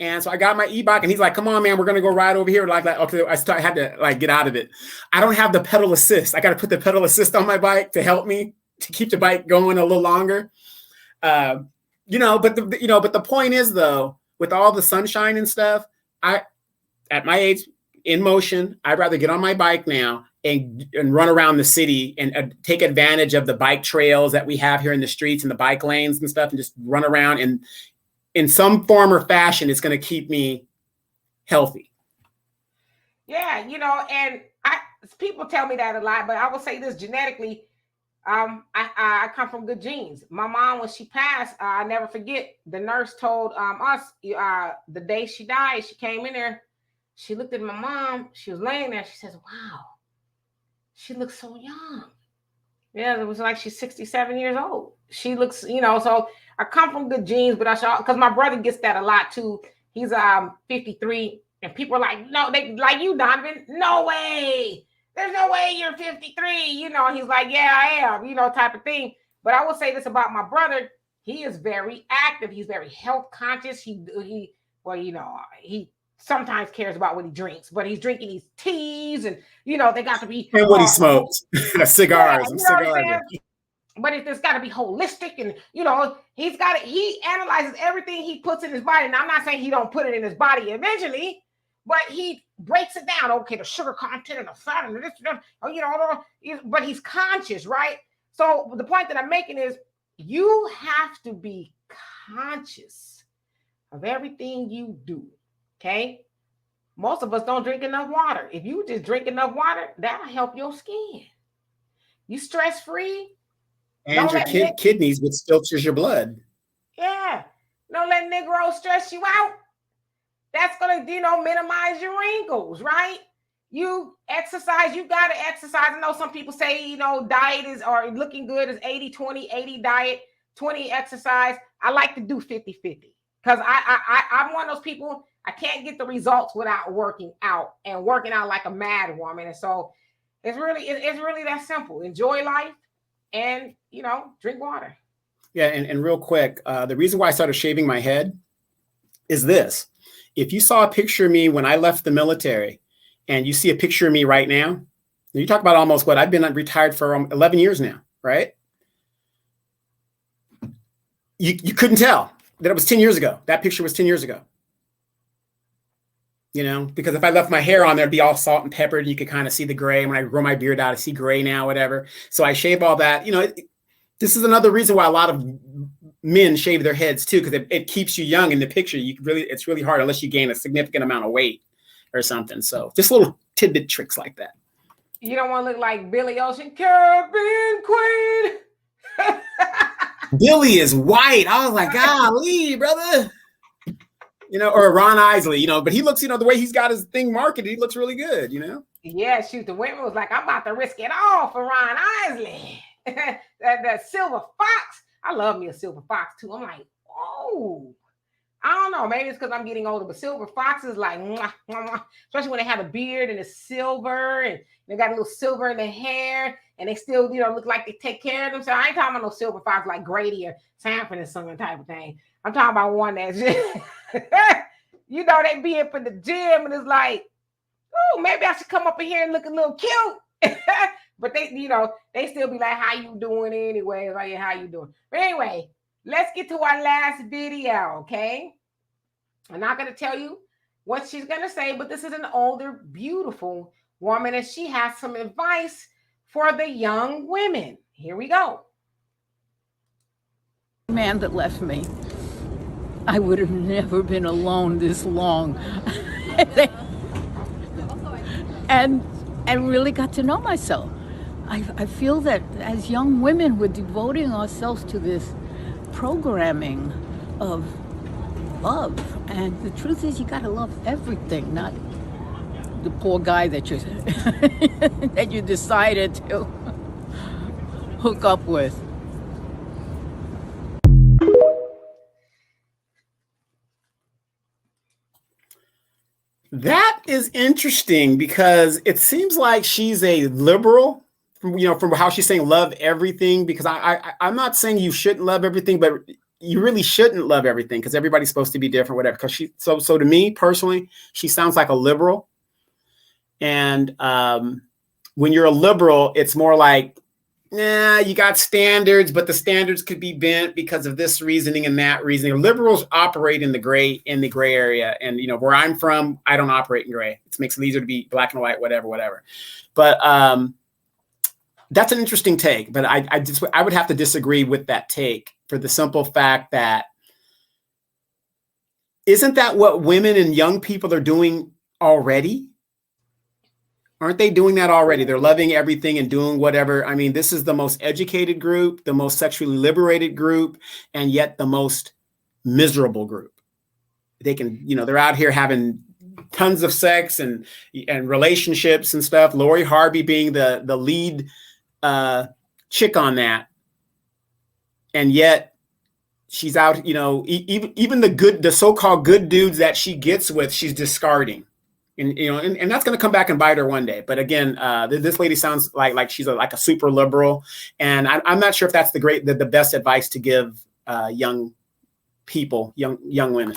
And so I got my e-bike, and he's like, come on, man, we're going to go ride over here. Like, okay, I had to like get out of it. I don't have the pedal assist. I got to put the pedal assist on my bike to help me to keep the bike going a little longer. You know, but the point is, though, with all the sunshine and stuff, at my age, in motion, I'd rather get on my bike now and run around the city and take advantage of the bike trails that we have here in the streets and the bike lanes and stuff, and just run around, and in some form or fashion, it's going to keep me healthy. Yeah, you know, and people tell me that a lot, but I will say this: genetically, I come from good genes. My mom, when she passed, I never forget, the nurse told us the day she died, she came in there, she looked at my mom, she was laying there, she says, wow, she looks so young. Yeah, it was like she's 67 years old. She looks, so I come from good genes, but I saw because my brother gets that a lot too. He's 53, and people are like, no, they like you, Donovan. No way. There's no way you're 53. And he's like, yeah, I am, type of thing. But I will say this about my brother. He is very active. He's very health conscious. He sometimes cares about what he drinks, but he's drinking these teas and they got to be and what he smokes. Cigars. Yeah, but it's got to be holistic, and he analyzes everything he puts in his body. And I'm not saying he don't put it in his body eventually, but he breaks it down. Okay, the sugar content and the fat and this, but he's conscious, right? So the point that I'm making is you have to be conscious of everything you do. Okay. Most of us don't drink enough water. If you just drink enough water, that'll help your skin. You stress free. And your kidneys, which filters your blood. Yeah. Don't let Negro stress you out. That's going to, minimize your wrinkles, right? You exercise, you got to exercise. I know some people say, diet is, or looking good is 80-20, 80 diet, 20 exercise. I like to do 50-50 because I'm one of those people. I can't get the results without working out like a mad woman. And so it's really that simple. Enjoy life and, drink water. Yeah. And real quick, the reason why I started shaving my head is this. If you saw a picture of me when I left the military and you see a picture of me right now, you talk about almost I've been retired for 11 years now, right? You couldn't tell that it was 10 years ago. That picture was 10 years ago. Because if I left my hair on there, it'd be all salt and peppered. And you could kind of see the gray. When I grow my beard out, I see gray now, whatever. So I shave all that. This is another reason why a lot of men shave their heads too, because it keeps you young in the picture. It's really hard unless you gain a significant amount of weight or something. So just little tidbit tricks like that. You don't want to look like Billy Ocean, Caribbean Queen. Billy is white. I was like, golly, brother. Or Ron Isley, but he looks, the way he's got his thing marketed, he looks really good, Yeah, shoot, the women was like, I'm about to risk it all for Ron Isley. that silver fox. I love me a silver fox too. I'm like, oh, I don't know. Maybe it's because I'm getting older, but silver foxes like, mwah, mwah, mwah. Especially when they have a beard and it's silver and they got a little silver in their hair and they still, look like they take care of themselves. I ain't talking about no silver fox like Grady or Sanford and Son type of thing. I'm talking about one that's just, they be up in the gym and it's like, oh, maybe I should come up in here and look a little cute. But they still be like, how you doing anyway? Like, how you doing? But anyway, let's get to our last video, okay? I'm not going to tell you what she's going to say, but this is an older, beautiful woman, and she has some advice for the young women. Here we go. Man that left me, I would have never been alone this long. and really got to know myself. I feel that as young women, we're devoting ourselves to this programming of love. And the truth is, you got to love everything, not the poor guy that you that you decided to hook up with. That is interesting because it seems like she's a liberal from how she's saying love everything, because I'm not saying you shouldn't love everything, but you really shouldn't love everything because everybody's supposed to be different, whatever. Because so to me personally, she sounds like a liberal. And when you're a liberal, it's more like, you got standards, but the standards could be bent because of this reasoning and that reasoning. Liberals operate in the gray area. And, where I'm from, I don't operate in gray. It makes it easier to be black and white, whatever. But that's an interesting take. But I would have to disagree with that take for the simple fact that isn't that what women and young people are doing already? Aren't they doing that already? They're loving everything and doing whatever. I mean, this is the most educated group, the most sexually liberated group, and yet the most miserable group. They can, they're out here having tons of sex and relationships and stuff. Lori Harvey being the lead chick on that, and yet she's out. Even the so-called good dudes that she gets with, she's discarding. And and that's going to come back and bite her one day. But again, this lady sounds like she's like a super liberal, and I'm not sure if that's the best advice to give young people, young women.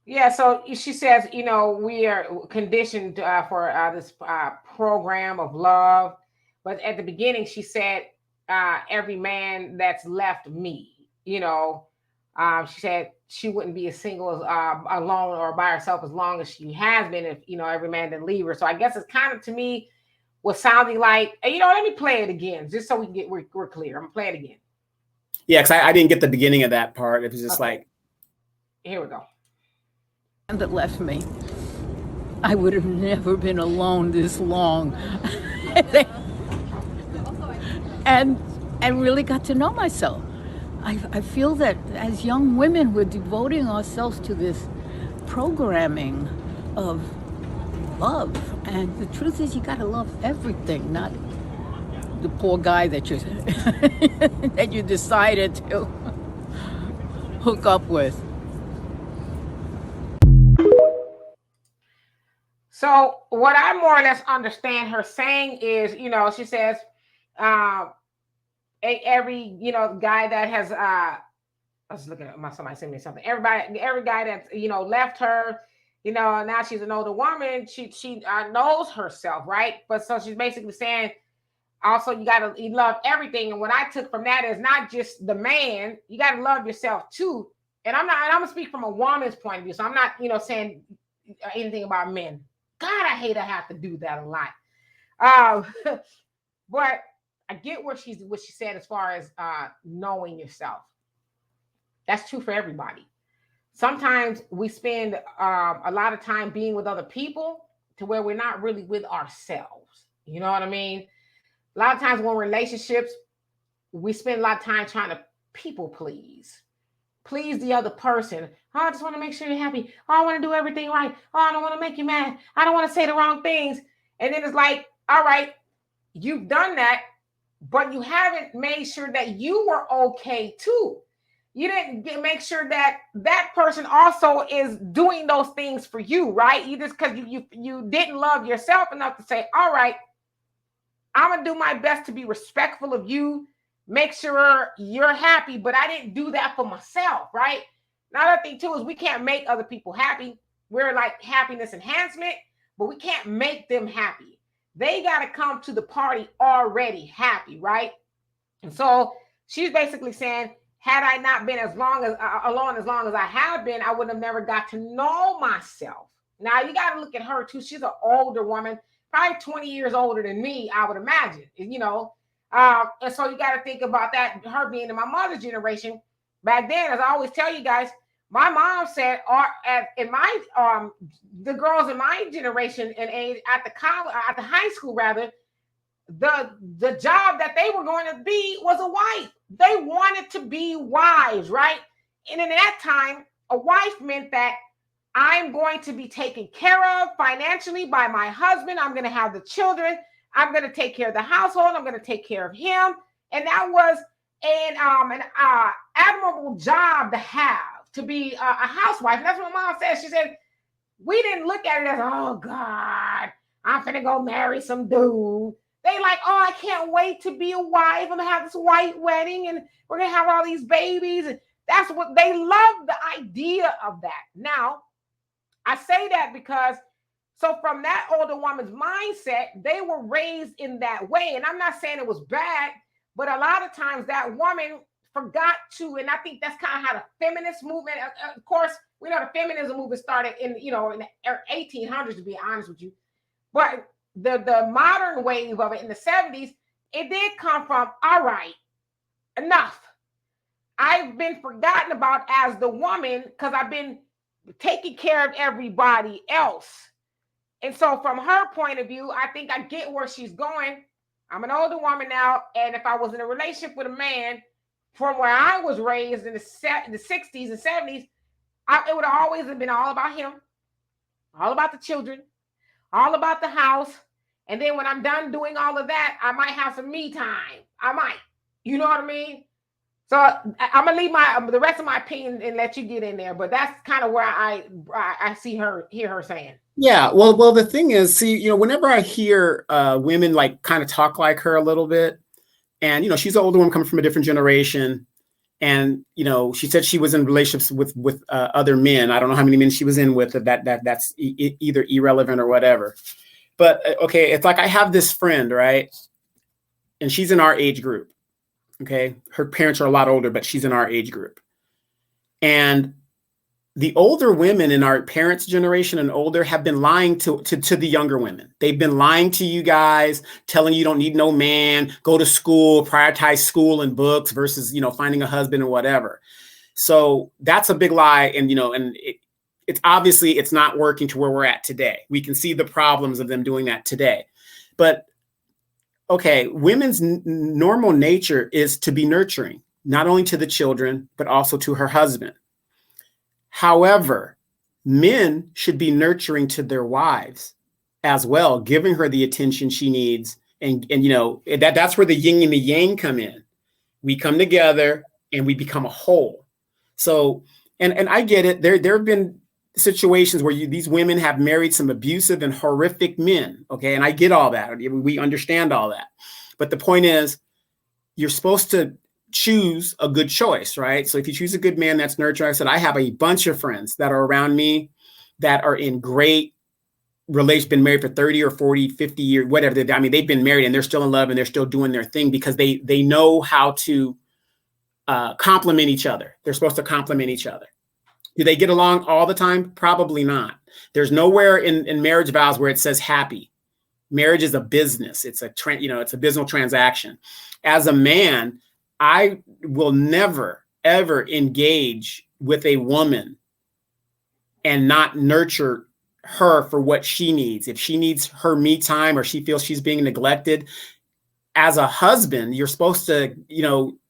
Yeah, so she says, we are conditioned for this program of love, but at the beginning she said, every man that's left me, she said she wouldn't be as single as alone or by herself as long as she has been if every man didn't leave her. So I guess it's kind of, to me, was sounding like, let me play it again just so we're clear. I'm gonna play it again. Yeah, because I didn't get the beginning of that part. It was just like, here we go. That left me, I would have never been alone this long. and really got to know myself. I feel that as young women, we're devoting ourselves to this programming of love. And the truth is, you got to love everything, not the poor guy that you that you decided to hook up with. So what I more or less understand her saying is, she says, every guy that has I was looking at somebody sent me something. Every guy that's left her, now she's an older woman. She knows herself, right? But so she's basically saying, also you love everything. And what I took from that is not just the man, you gotta love yourself too. And I'm gonna speak from a woman's point of view. So I'm not saying anything about men. God, I hate I have to do that a lot. But I get what she said as far as knowing yourself. That's true for everybody. Sometimes we spend a lot of time being with other people to where we're not really with ourselves. You know what I mean? A lot of times when relationships, we spend a lot of time trying to people please the other person. Oh, I just want to make sure you're happy. Oh, I want to do everything right. Oh, I don't want to make you mad. I don't want to say the wrong things. And then it's like, all right, you've done that, but you haven't made sure that you were okay too. You didn't make sure that that person also is doing those things for you, right? You just, because you didn't love yourself enough to say, all right, I'm going to do my best to be respectful of you, make sure you're happy, but I didn't do that for myself, right? Another thing too is we can't make other people happy. We're like happiness enhancement, but we can't make them happy. They got to come to the party already happy, right? And so she's basically saying, had I not been alone as long as I have been, I would have never got to know myself. Now you got to look at her too. She's an older woman, probably 20 years older than me, I would imagine, and so you got to think about that, her being in my mother's generation. Back then, as I always tell you guys, my mom said, the girls in my generation and age at the high school rather, the job that they were going to be was a wife. They wanted to be wives, right? And in that time, a wife meant that I'm going to be taken care of financially by my husband. I'm going to have the children. I'm going to take care of the household. I'm going to take care of him. And that was an admirable job to have, to be a housewife. And that's what mom said. She said, we didn't look at it as, oh God, I'm finna go marry some dude. They like, oh, I can't wait to be a wife. I'm gonna have this white wedding and we're gonna have all these babies. And that's what they love, the idea of that. Now, I say that because, so from that older woman's mindset, they were raised in that way. And I'm not saying it was bad, but a lot of times that woman forgot to, and I think that's kind of how the feminist movement, of course, we know the feminism movement started in the 1800s, to be honest with you. But the modern wave of it in the 70s, it did come from, all right, enough. I've been forgotten about as the woman because I've been taking care of everybody else. And so from her point of view, I think I get where she's going. I'm an older woman now, and if I was in a relationship with a man from where I was raised in the 60s and 70s, it would have always been all about him. all about the children, all about the house. And then when I'm done doing all of that, I might have some me time. I might, you know what I mean? So I'm gonna leave the rest of my opinion and let you get in there. But that's kind of where I hear her saying. Yeah, well, the thing is, see, whenever I hear women like kind of talk like her a little bit, and she's an older woman coming from a different generation, and she said she was in relationships with other men. I don't know how many men she was in with. That's either irrelevant or whatever. But okay, it's like I have this friend, right, and she's in our age group. Okay, her parents are a lot older, but she's in our age group, and the older women in our parents' generation and older have been lying to the younger women. They've been lying to you guys, telling you don't need no man, go to school, prioritize school and books versus, finding a husband or whatever. So that's a big lie. And, it's obviously it's not working to where we're at today. We can see the problems of them doing that today. But okay, women's normal nature is to be nurturing, not only to the children, but also to her husband. However, men should be nurturing to their wives as well, giving her the attention she needs. And that's where the yin and the yang come in. We come together and we become a whole. So, and I get it. There have been situations where these women have married some abusive and horrific men. Okay. And I get all that. We understand all that. But the point is, you're supposed to choose a good choice, right? So if you choose a good man that's nurturing, I said, I have a bunch of friends that are around me that are in great relations, been married for 30 or 40, 50 years, whatever. They've been married and they're still in love and they're still doing their thing because they know how to complement each other. They're supposed to complement each other. Do they get along all the time? Probably not. There's nowhere in marriage vows where it says happy. Marriage is a business. It's it's a business transaction. As a man, I will never, ever engage with a woman and not nurture her for what she needs. If she needs her me time or she feels she's being neglected, as a husband, you're supposed to,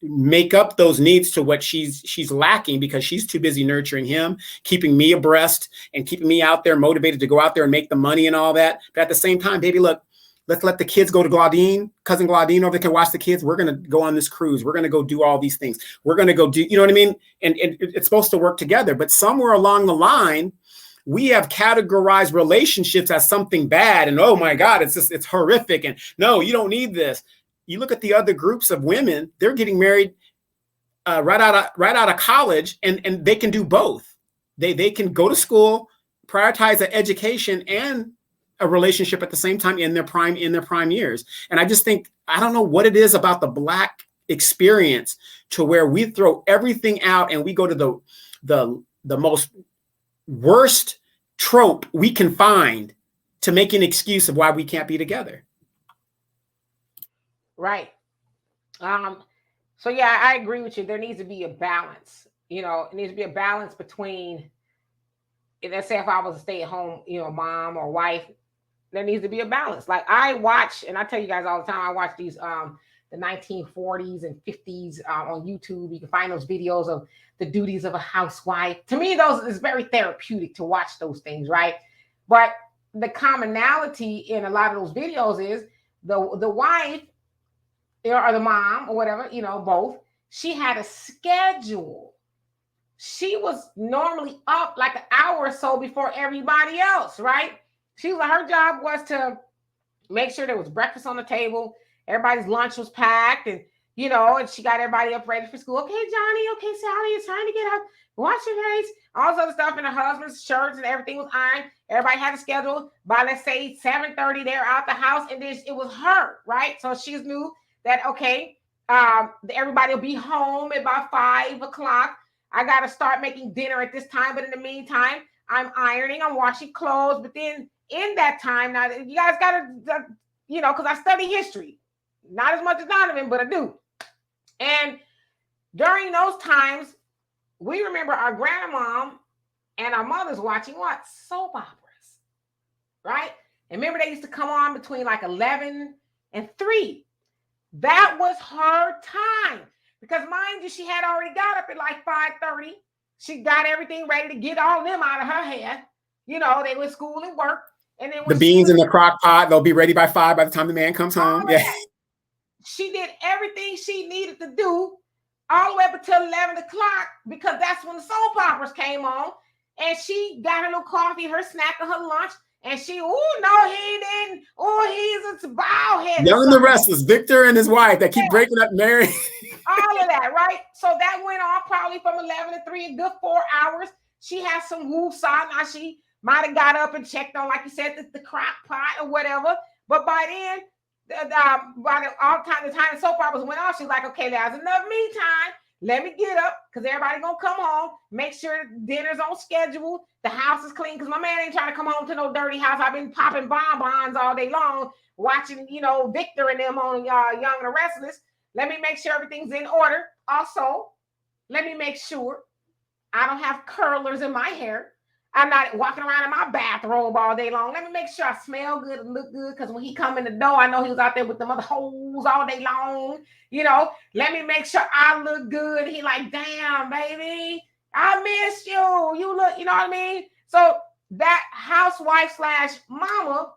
make up those needs to what she's lacking because she's too busy nurturing him, keeping me abreast and keeping me out there motivated to go out there and make the money and all that. But at the same time, baby, look, let's let the kids go to Claudine, cousin Claudine over there can watch the kids. We're going to go on this cruise. We're going to go do all these things. We're going to go do, you know what I mean? And it's supposed to work together. But somewhere along the line, we have categorized relationships as something bad. And oh my God, it's horrific. And no, you don't need this. You look at the other groups of women, they're getting married right out of college and they can do both. They can go to school, prioritize an education and a relationship at the same time in their prime years. And I just think, I don't know what it is about the Black experience to where we throw everything out and we go to the most worst trope we can find to make an excuse of why we can't be together. Right. So yeah, I agree with you. There needs to be a balance. It needs to be a balance between, let's say if I was a stay-at-home, mom or wife, there needs to be a balance. Like I watch, and I tell you guys all the time, I watch these the 1940s and 50s on YouTube. You can find those videos of the duties of a housewife. To me, those is very therapeutic to watch those things, right? But the commonality in a lot of those videos is the wife or the mom or whatever, both, she had a schedule. She was normally up like an hour or so before everybody else, right? Her job was to make sure there was breakfast on the table, everybody's lunch was packed, and and she got everybody up ready for school. Okay, Johnny, okay, Sally, it's time to get up, wash your face, all this other stuff, and her husband's shirts and everything was ironed. Everybody had a schedule. By let's say 7:30, they're out the house, and then it was her, right? So she knew that, okay, everybody will be home at about 5 o'clock. I got to start making dinner at this time. But in the meantime, I'm ironing, I'm washing clothes. But then in that time, now you guys got to, because I study history, not as much as Donovan, but I do. And during those times, we remember our grandmom and our mothers watching what? Soap operas, right? And remember they used to come on between like 11 and 3. That was her time because, mind you, she had already got up at like 5:30. She got everything ready to get all them out of her hair, You know, they went to school and work. And then The when beans in the crock pot, they'll be ready by 5 by the time the man comes home. Yeah. She did everything she needed to do all the way up until 11 o'clock, because that's when the soap operas came on. And she got her little coffee, her snack, or her lunch. And she, oh, no, he didn't. Oh, he's a bald head. Young and the Restless, Victor and his wife that keep breaking up, Mary. All of that, right? So that went on probably from 11 to 3, a good 4 hours. She had some woosah. Now she might have got up and checked on, like you said, the crock pot or whatever. But by then, by the time the soap operas went off, she's like, okay, there's enough me time. Let me get up, because everybody gonna come home. Make sure dinner's on schedule. The house is clean, because my man ain't trying to come home to no dirty house. I've been popping bonbons all day long, watching, you know, Victor and them on Young and the Restless. Let me make sure everything's in order. Also, let me make sure I don't have curlers in my hair. I'm not walking around in my bathrobe all day long. Let me make sure I smell good and look good, because when he come in the door, I know he was out there with the mother hoes all day long. You know, let me make sure I look good. He like, damn, baby, I miss you. You look, you know what I mean? So that housewife / mama,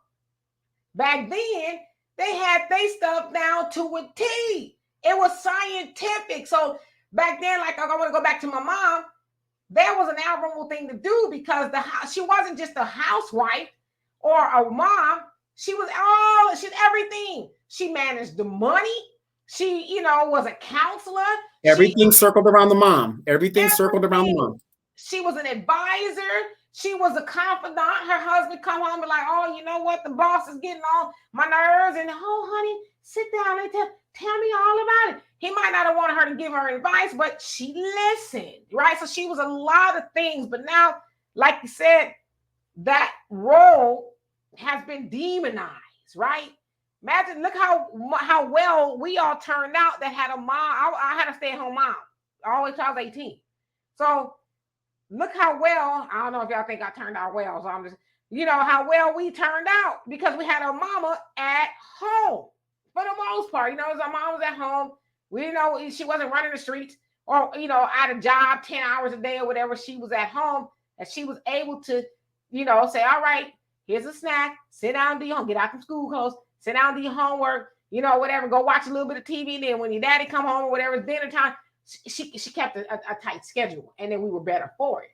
back then, they had their stuff down to a T. It was scientific. So back then, like, I want to go back to my mom. There was an admirable thing to do, because she wasn't just a housewife or a mom. She's everything. She managed the money. She, you know, was a counselor. Everything circled around the mom. Everything circled around the mom. She was an advisor. She was a confidant. Her husband come home and be like, oh, you know what? The boss is getting on my nerves. And, oh, honey, sit down and tell me all about it. He might not have wanted her to give her advice, but she listened, right? So she was a lot of things. But now, like you said, that role has been demonized, right? Imagine, look how well we all turned out that had a mom. I had a stay-at-home mom all the way till I was 18. So look how well, I don't know if y'all think I turned out well. So I'm just, you know, how well we turned out, because we had a mama at home for the most part. You know, our mom was at home. We know she wasn't running the streets or, you know, at a job 10 hours a day or whatever. She was at home, and she was able to, you know, say, all right, here's a snack. Sit down, do your homework. Get out from school clothes. Sit down, do your homework. You know, whatever. Go watch a little bit of TV. And then when your daddy come home or whatever, it's dinner time. She kept a tight schedule, and then we were better for it.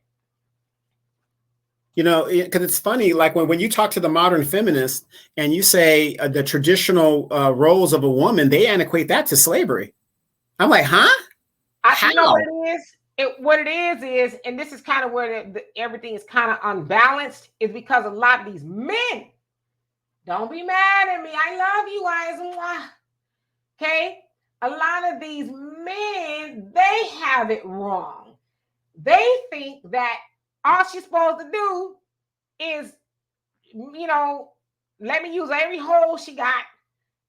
You know, because it's funny, like when you talk to the modern feminists and you say the traditional roles of a woman, they equate that to slavery. I'm like, huh? You know what it is? What it is, and this is kind of where everything is kind of unbalanced, is because a lot of these men, don't be mad at me. I love you guys. Okay? A lot of these men, they have it wrong. They think that all she's supposed to do is, you know, let me use every hole she got.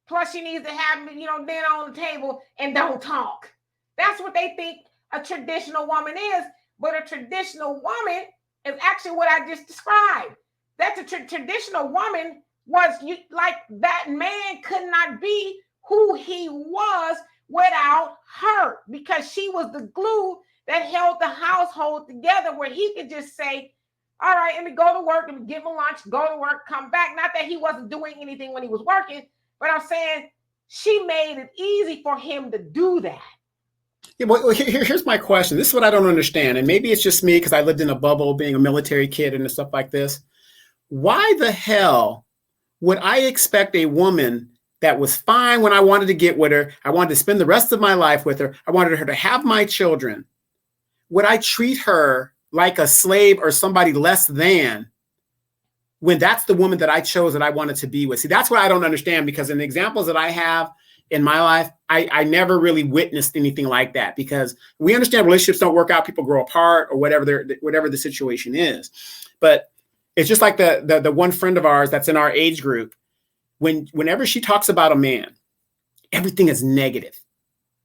Plus, she needs to have, you know, dinner on the table and don't talk. That's what they think a traditional woman is. But a traditional woman is actually what I just described. That's a traditional woman like that man could not be who he was without her, because she was the glue that held the household together, where he could just say, all right, let me go to work, let me give him lunch, go to work, come back. Not that he wasn't doing anything when he was working, but I'm saying she made it easy for him to do that. Yeah, well, here's my question. This is what I don't understand. And maybe it's just me because I lived in a bubble being a military kid and stuff like this. Why the hell would I expect a woman that was fine when I wanted to get with her, I wanted to spend the rest of my life with her, I wanted her to have my children, would I treat her like a slave or somebody less than, when that's the woman that I chose that I wanted to be with? See, that's what I don't understand, because in the examples that I have in my life, I never really witnessed anything like that, because we understand relationships don't work out, people grow apart or whatever the situation is. But it's just like the one friend of ours that's in our age group. Whenever she talks about a man, everything is negative.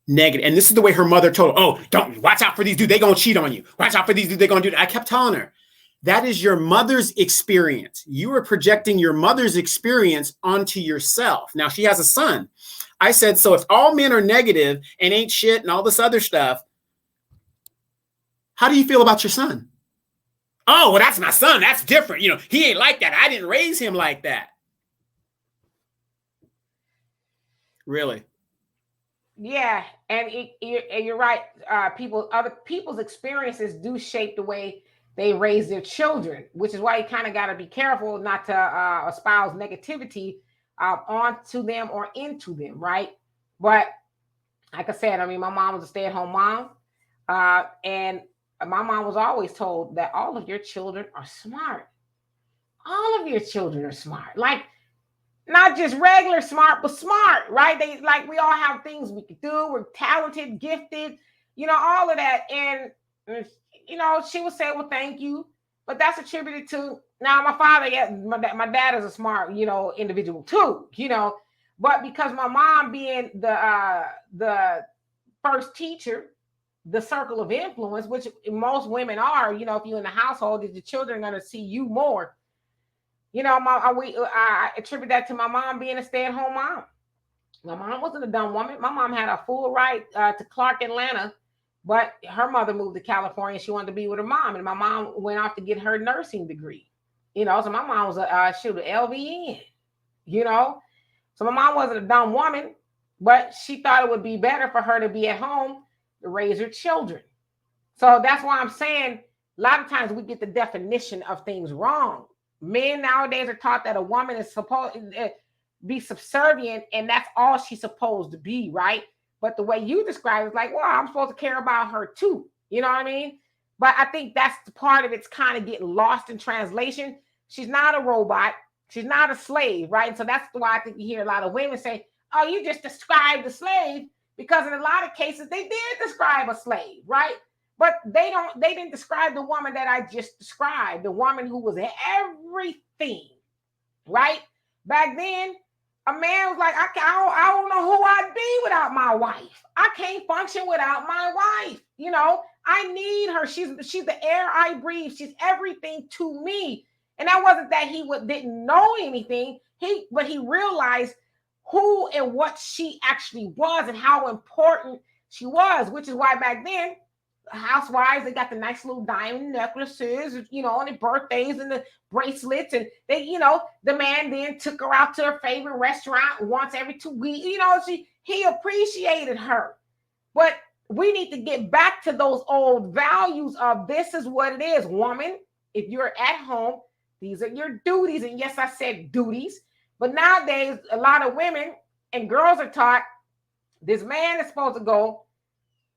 And this is the way her mother told her, oh, don't watch out for these dudes. They're going to cheat on you. Watch out for these dudes. They're going to do that. I kept telling her, that is your mother's experience. You are projecting your mother's experience onto yourself. Now she has a son. I said, so if all men are negative and ain't shit and all this other stuff, how do you feel about your son? Oh, well, that's my son. That's different. You know, he ain't like that. I didn't raise him like that. Really? Yeah, and you're right. Other people's experiences do shape the way they raise their children, which is why you kind of got to be careful not to espouse negativity onto them or into them, right? But like I said, I mean, my mom was a stay-at-home mom, and my mom was always told that all of your children are smart. All of your children are smart. Like, not just regular smart, but smart, right? They like we all have things we can do. We're talented, gifted, all of that. And she would say, "Well, thank you," but that's attributed to now my father. Yeah, my dad is a smart, individual too, but because my mom being the first teacher, the circle of influence, which most women are, if you're in the household, the children are going to see you more. I attribute that to my mom being a stay-at-home mom. My mom wasn't a dumb woman. My mom had a full right to Clark, Atlanta, but her mother moved to California. She wanted to be with her mom, and my mom went off to get her nursing degree. So my mom was a LVN. So my mom wasn't a dumb woman, but she thought it would be better for her to be at home to raise her children. So that's why I'm saying a lot of times we get the definition of things wrong. Men nowadays are taught that a woman is supposed to be subservient, and that's all she's supposed to be, right? But the way you describe it is like, well, I'm supposed to care about her too. You know what I mean? But I think that's the part of it's kind of getting lost in translation. She's not a robot. She's not a slave, right? And so that's why I think you hear a lot of women say, oh, you just described the slave, because in a lot of cases they did describe a slave, right? But they didn't describe the woman that I just described, the woman who was everything, right? Back then, a man was like, I don't know who I'd be without my wife. I can't function without my wife. I need her. She's the air I breathe. She's everything to me. And that wasn't that he didn't know anything. But he realized who and what she actually was and how important she was, which is why back then, housewives, they got the nice little diamond necklaces, on their birthdays and the bracelets, and they, the man then took her out to her favorite restaurant once every 2 weeks. He appreciated her. But we need to get back to those old values of this is what it is, woman. If you're at home, these are your duties. And yes, I said duties. But nowadays, a lot of women and girls are taught this man is supposed to go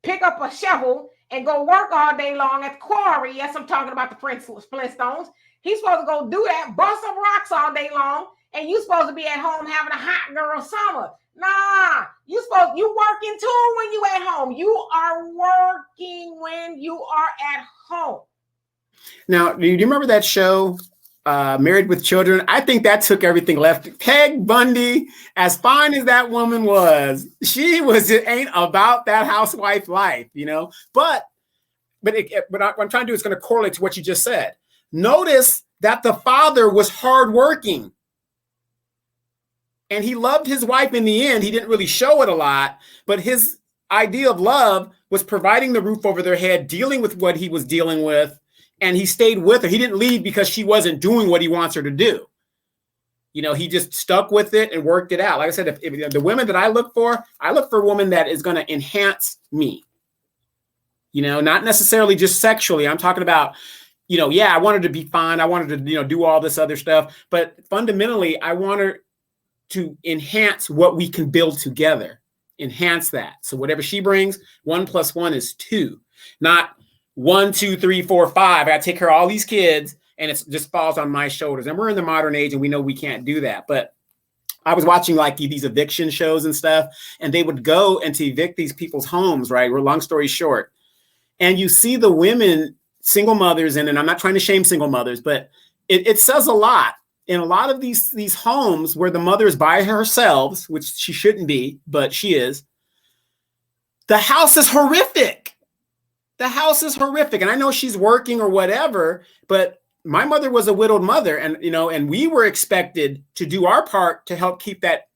pick up a shovel and go work all day long at the quarry. Yes, I'm talking about the Flintstones. He's supposed to go do that, bust some rocks all day long, and you're supposed to be at home having a hot girl summer. Nah, you working too when you at home. You are working when you are at home. Now, do you remember that show, Married with Children? I think that took everything left. Peg Bundy, as fine as that woman was, it ain't about that housewife life, But what I'm trying to do is going to correlate to what you just said. Notice that the father was hardworking. And he loved his wife in the end. He didn't really show it a lot, but his idea of love was providing the roof over their head, dealing with what he was dealing with, and he stayed with her. He didn't leave because she wasn't doing what he wants her to do. He just stuck with it and worked it out. Like I said, if the women that I look for a woman that is going to enhance me. Not necessarily just sexually. I'm talking about, I want her to be fine. I wanted to, do all this other stuff. But fundamentally, I want her to enhance what we can build together. Enhance that. So whatever she brings, 1 + 1 is 2. Not 1, 2, 3, 4, 5. I got to take care of all these kids, and it just falls on my shoulders. And we're in the modern age, and we know we can't do that. But I was watching like these eviction shows and stuff, and they would go and to evict these people's homes, right? Long story short. And you see the women, single mothers, and I'm not trying to shame single mothers, but it says a lot. In a lot of these homes where the mother is by herself, which she shouldn't be, but she is, the house is horrific. The house is horrific. And I know she's working or whatever, but my mother was a widowed mother, and we were expected to do our part to help keep that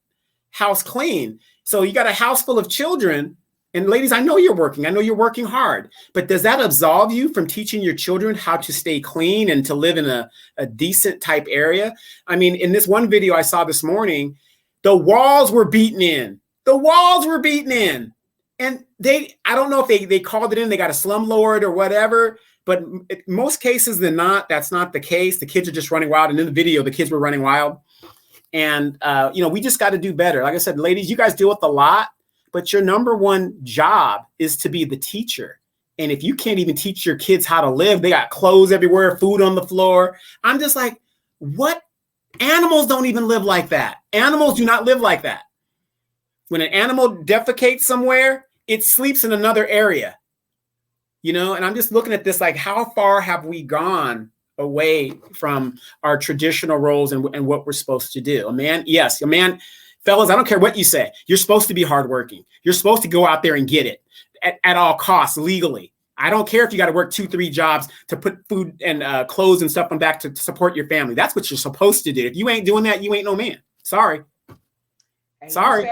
house clean. So you got a house full of children, And ladies, I know you're working hard, but does that absolve you from teaching your children how to stay clean and to live in a decent type area? I mean, in this one video I saw this morning, the walls were beaten in. And I don't know if they called it in, they got a slumlord or whatever, but in most cases than not, that's not the case. The kids are just running wild. And in the video, the kids were running wild. And, we just got to do better. Like I said, ladies, you guys deal with a lot, but your number one job is to be the teacher. And if you can't even teach your kids how to live, they got clothes everywhere, food on the floor. I'm just like, what? Animals don't even live like that. Animals do not live like that. When an animal defecates somewhere, it sleeps in another area, and I'm just looking at this, like, how far have we gone away from our traditional roles and what we're supposed to do? A man, fellas, I don't care what you say. You're supposed to be hardworking. You're supposed to go out there and get it at all costs legally. I don't care if you got to work 2-3 jobs to put food and clothes and stuff on back to support your family. That's what you're supposed to do. If you ain't doing that, you ain't no man. Sorry. And Sorry.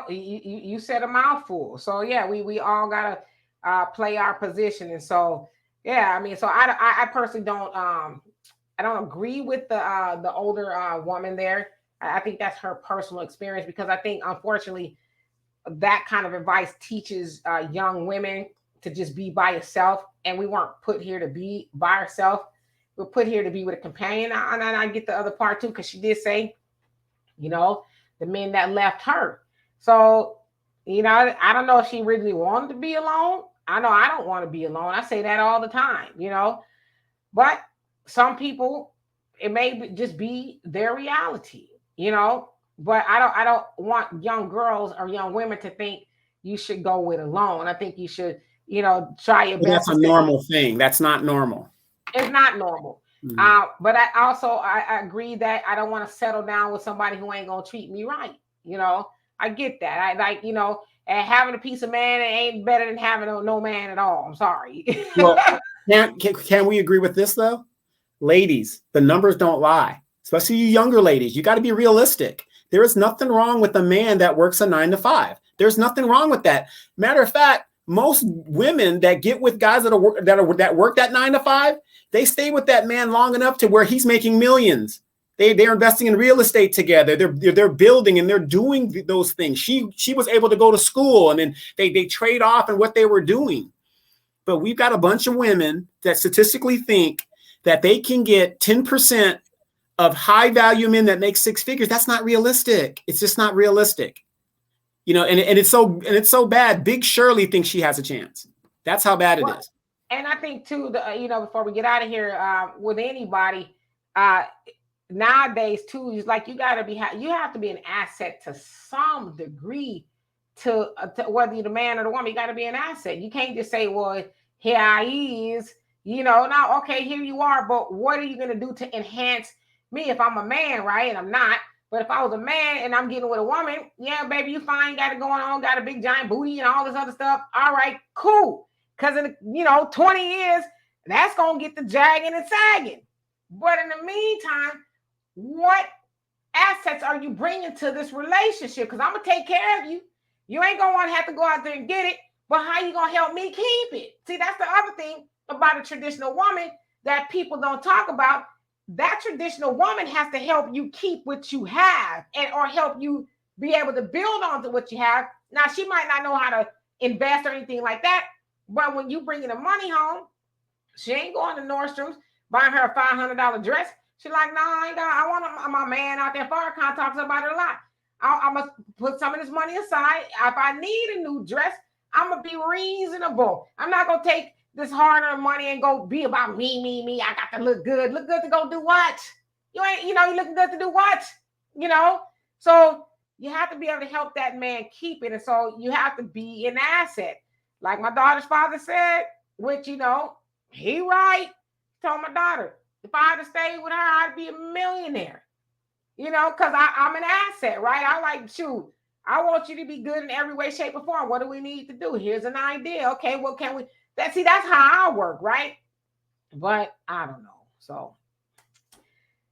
You said a mouthful. So yeah, we all gotta play our position. And so yeah, I mean, so I personally don't I don't agree with the older woman there. I think that's her personal experience, because I think, unfortunately, that kind of advice teaches young women to just be by yourself. And we weren't put here to be by ourselves. We're put here to be with a companion. And I get the other part too, because she did say, the men that left her. So, I don't know if she really wanted to be alone. I know I don't want to be alone. I say that all the time, but some people, it may just be their reality, but I don't want young girls or young women to think you should go with alone. I think you should, try your best. That's a normal thing. That's not normal. It's not normal. Mm-hmm. But I agree that I don't want to settle down with somebody who ain't gonna treat me right. I get that. I like, and having a piece of man ain't better than having no man at all. I'm sorry. Well, can we agree with this though? Ladies, the numbers don't lie. Especially you younger ladies, you got to be realistic. There is nothing wrong with a man that works a 9 to 5. There's nothing wrong with that. Matter of fact, most women that get with guys that work that 9 to 5, they stay with that man long enough to where he's making millions. They're investing in real estate together. They're building and they're doing those things. She was able to go to school, and then they trade off in what they were doing. But we've got a bunch of women that statistically think that they can get 10% of high value men that make 6 figures. That's not realistic. It's just not realistic. And it's so bad. Big Shirley thinks she has a chance. That's how bad it is. And I think too, before we get out of here, with anybody, nowadays too, is like you have to be an asset to some degree to whether you're the man or the woman. You got to be an asset. You can't just say, well, here he is, now, okay, here you are, but what are you going to do to enhance me if I'm a man, right? And I'm not. But if I was a man and I'm getting with a woman, yeah, baby, you fine, got it going on, got a big giant booty and all this other stuff. All right, cool. Because in 20 years, that's going to get the jagging and sagging. But in the meantime, what assets are you bringing to this relationship? Because I'm going to take care of you. You ain't going to want to have to go out there and get it. But how you going to help me keep it? See, that's the other thing about a traditional woman that people don't talk about. That traditional woman has to help you keep what you have or help you be able to build onto what you have. Now, she might not know how to invest or anything like that, but when you bringing the money home, she ain't going to Nordstrom's buying her a $500 dress. She's like, no, I want my man out there. Farrakhan talks about it a lot. I must put some of this money aside. If I need a new dress, I'm going to be reasonable. I'm not going to take this hard-earned money and go be about me. I got to look good. Look good to go do what? You looking good to do what? So you have to be able to help that man keep it. And so you have to be an asset. Like my daughter's father said, which, he right. Told my daughter, if I had to stay with her, I'd be a millionaire. Because I'm an asset, right? I like, shoot, I want you to be good in every way, shape, or form. What do we need to do? Here's an idea. Okay, well, can we? That's how I work, right? But I don't know. So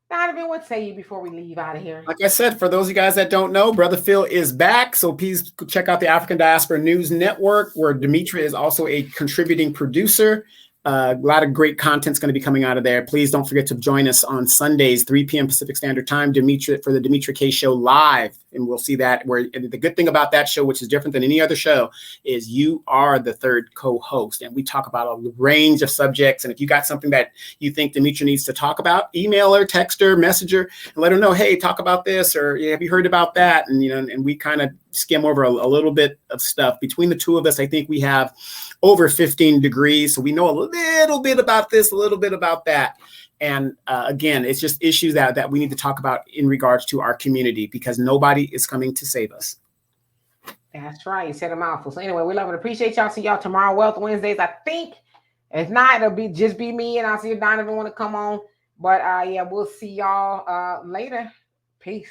Donovan, what say you before we leave out of here? Like I said, for those of you guys that don't know, Brother Phil is back. So please check out the African Diaspora News Network, where Demetra is also a contributing producer. A lot of great content's going to be coming out of there. Please don't forget to join us on Sundays, 3 p.m. Pacific Standard Time, Demetra, for the Demetra K Show live. And we'll see that. Where the good thing about that show, which is different than any other show, is you are the third co-host. And we talk about a range of subjects. And if you got something that you think Demetra needs to talk about, email her, text her, message her, and let her know, hey, talk about this, or yeah, have you heard about that? And, you know, and we kind of skim over a little bit of stuff. Between the two of us, I think we have over 15 degrees. So we know a little bit about this, a little bit about that. And again, it's just issues that we need to talk about in regards to our community, because nobody is coming to save us. That's right. You said a mouthful. So anyway, we love and appreciate y'all. See y'all tomorrow, Wealth Wednesdays. I think if not, it'll just be me, and I'll see if Donovan want to come on. But yeah, we'll see y'all later. Peace.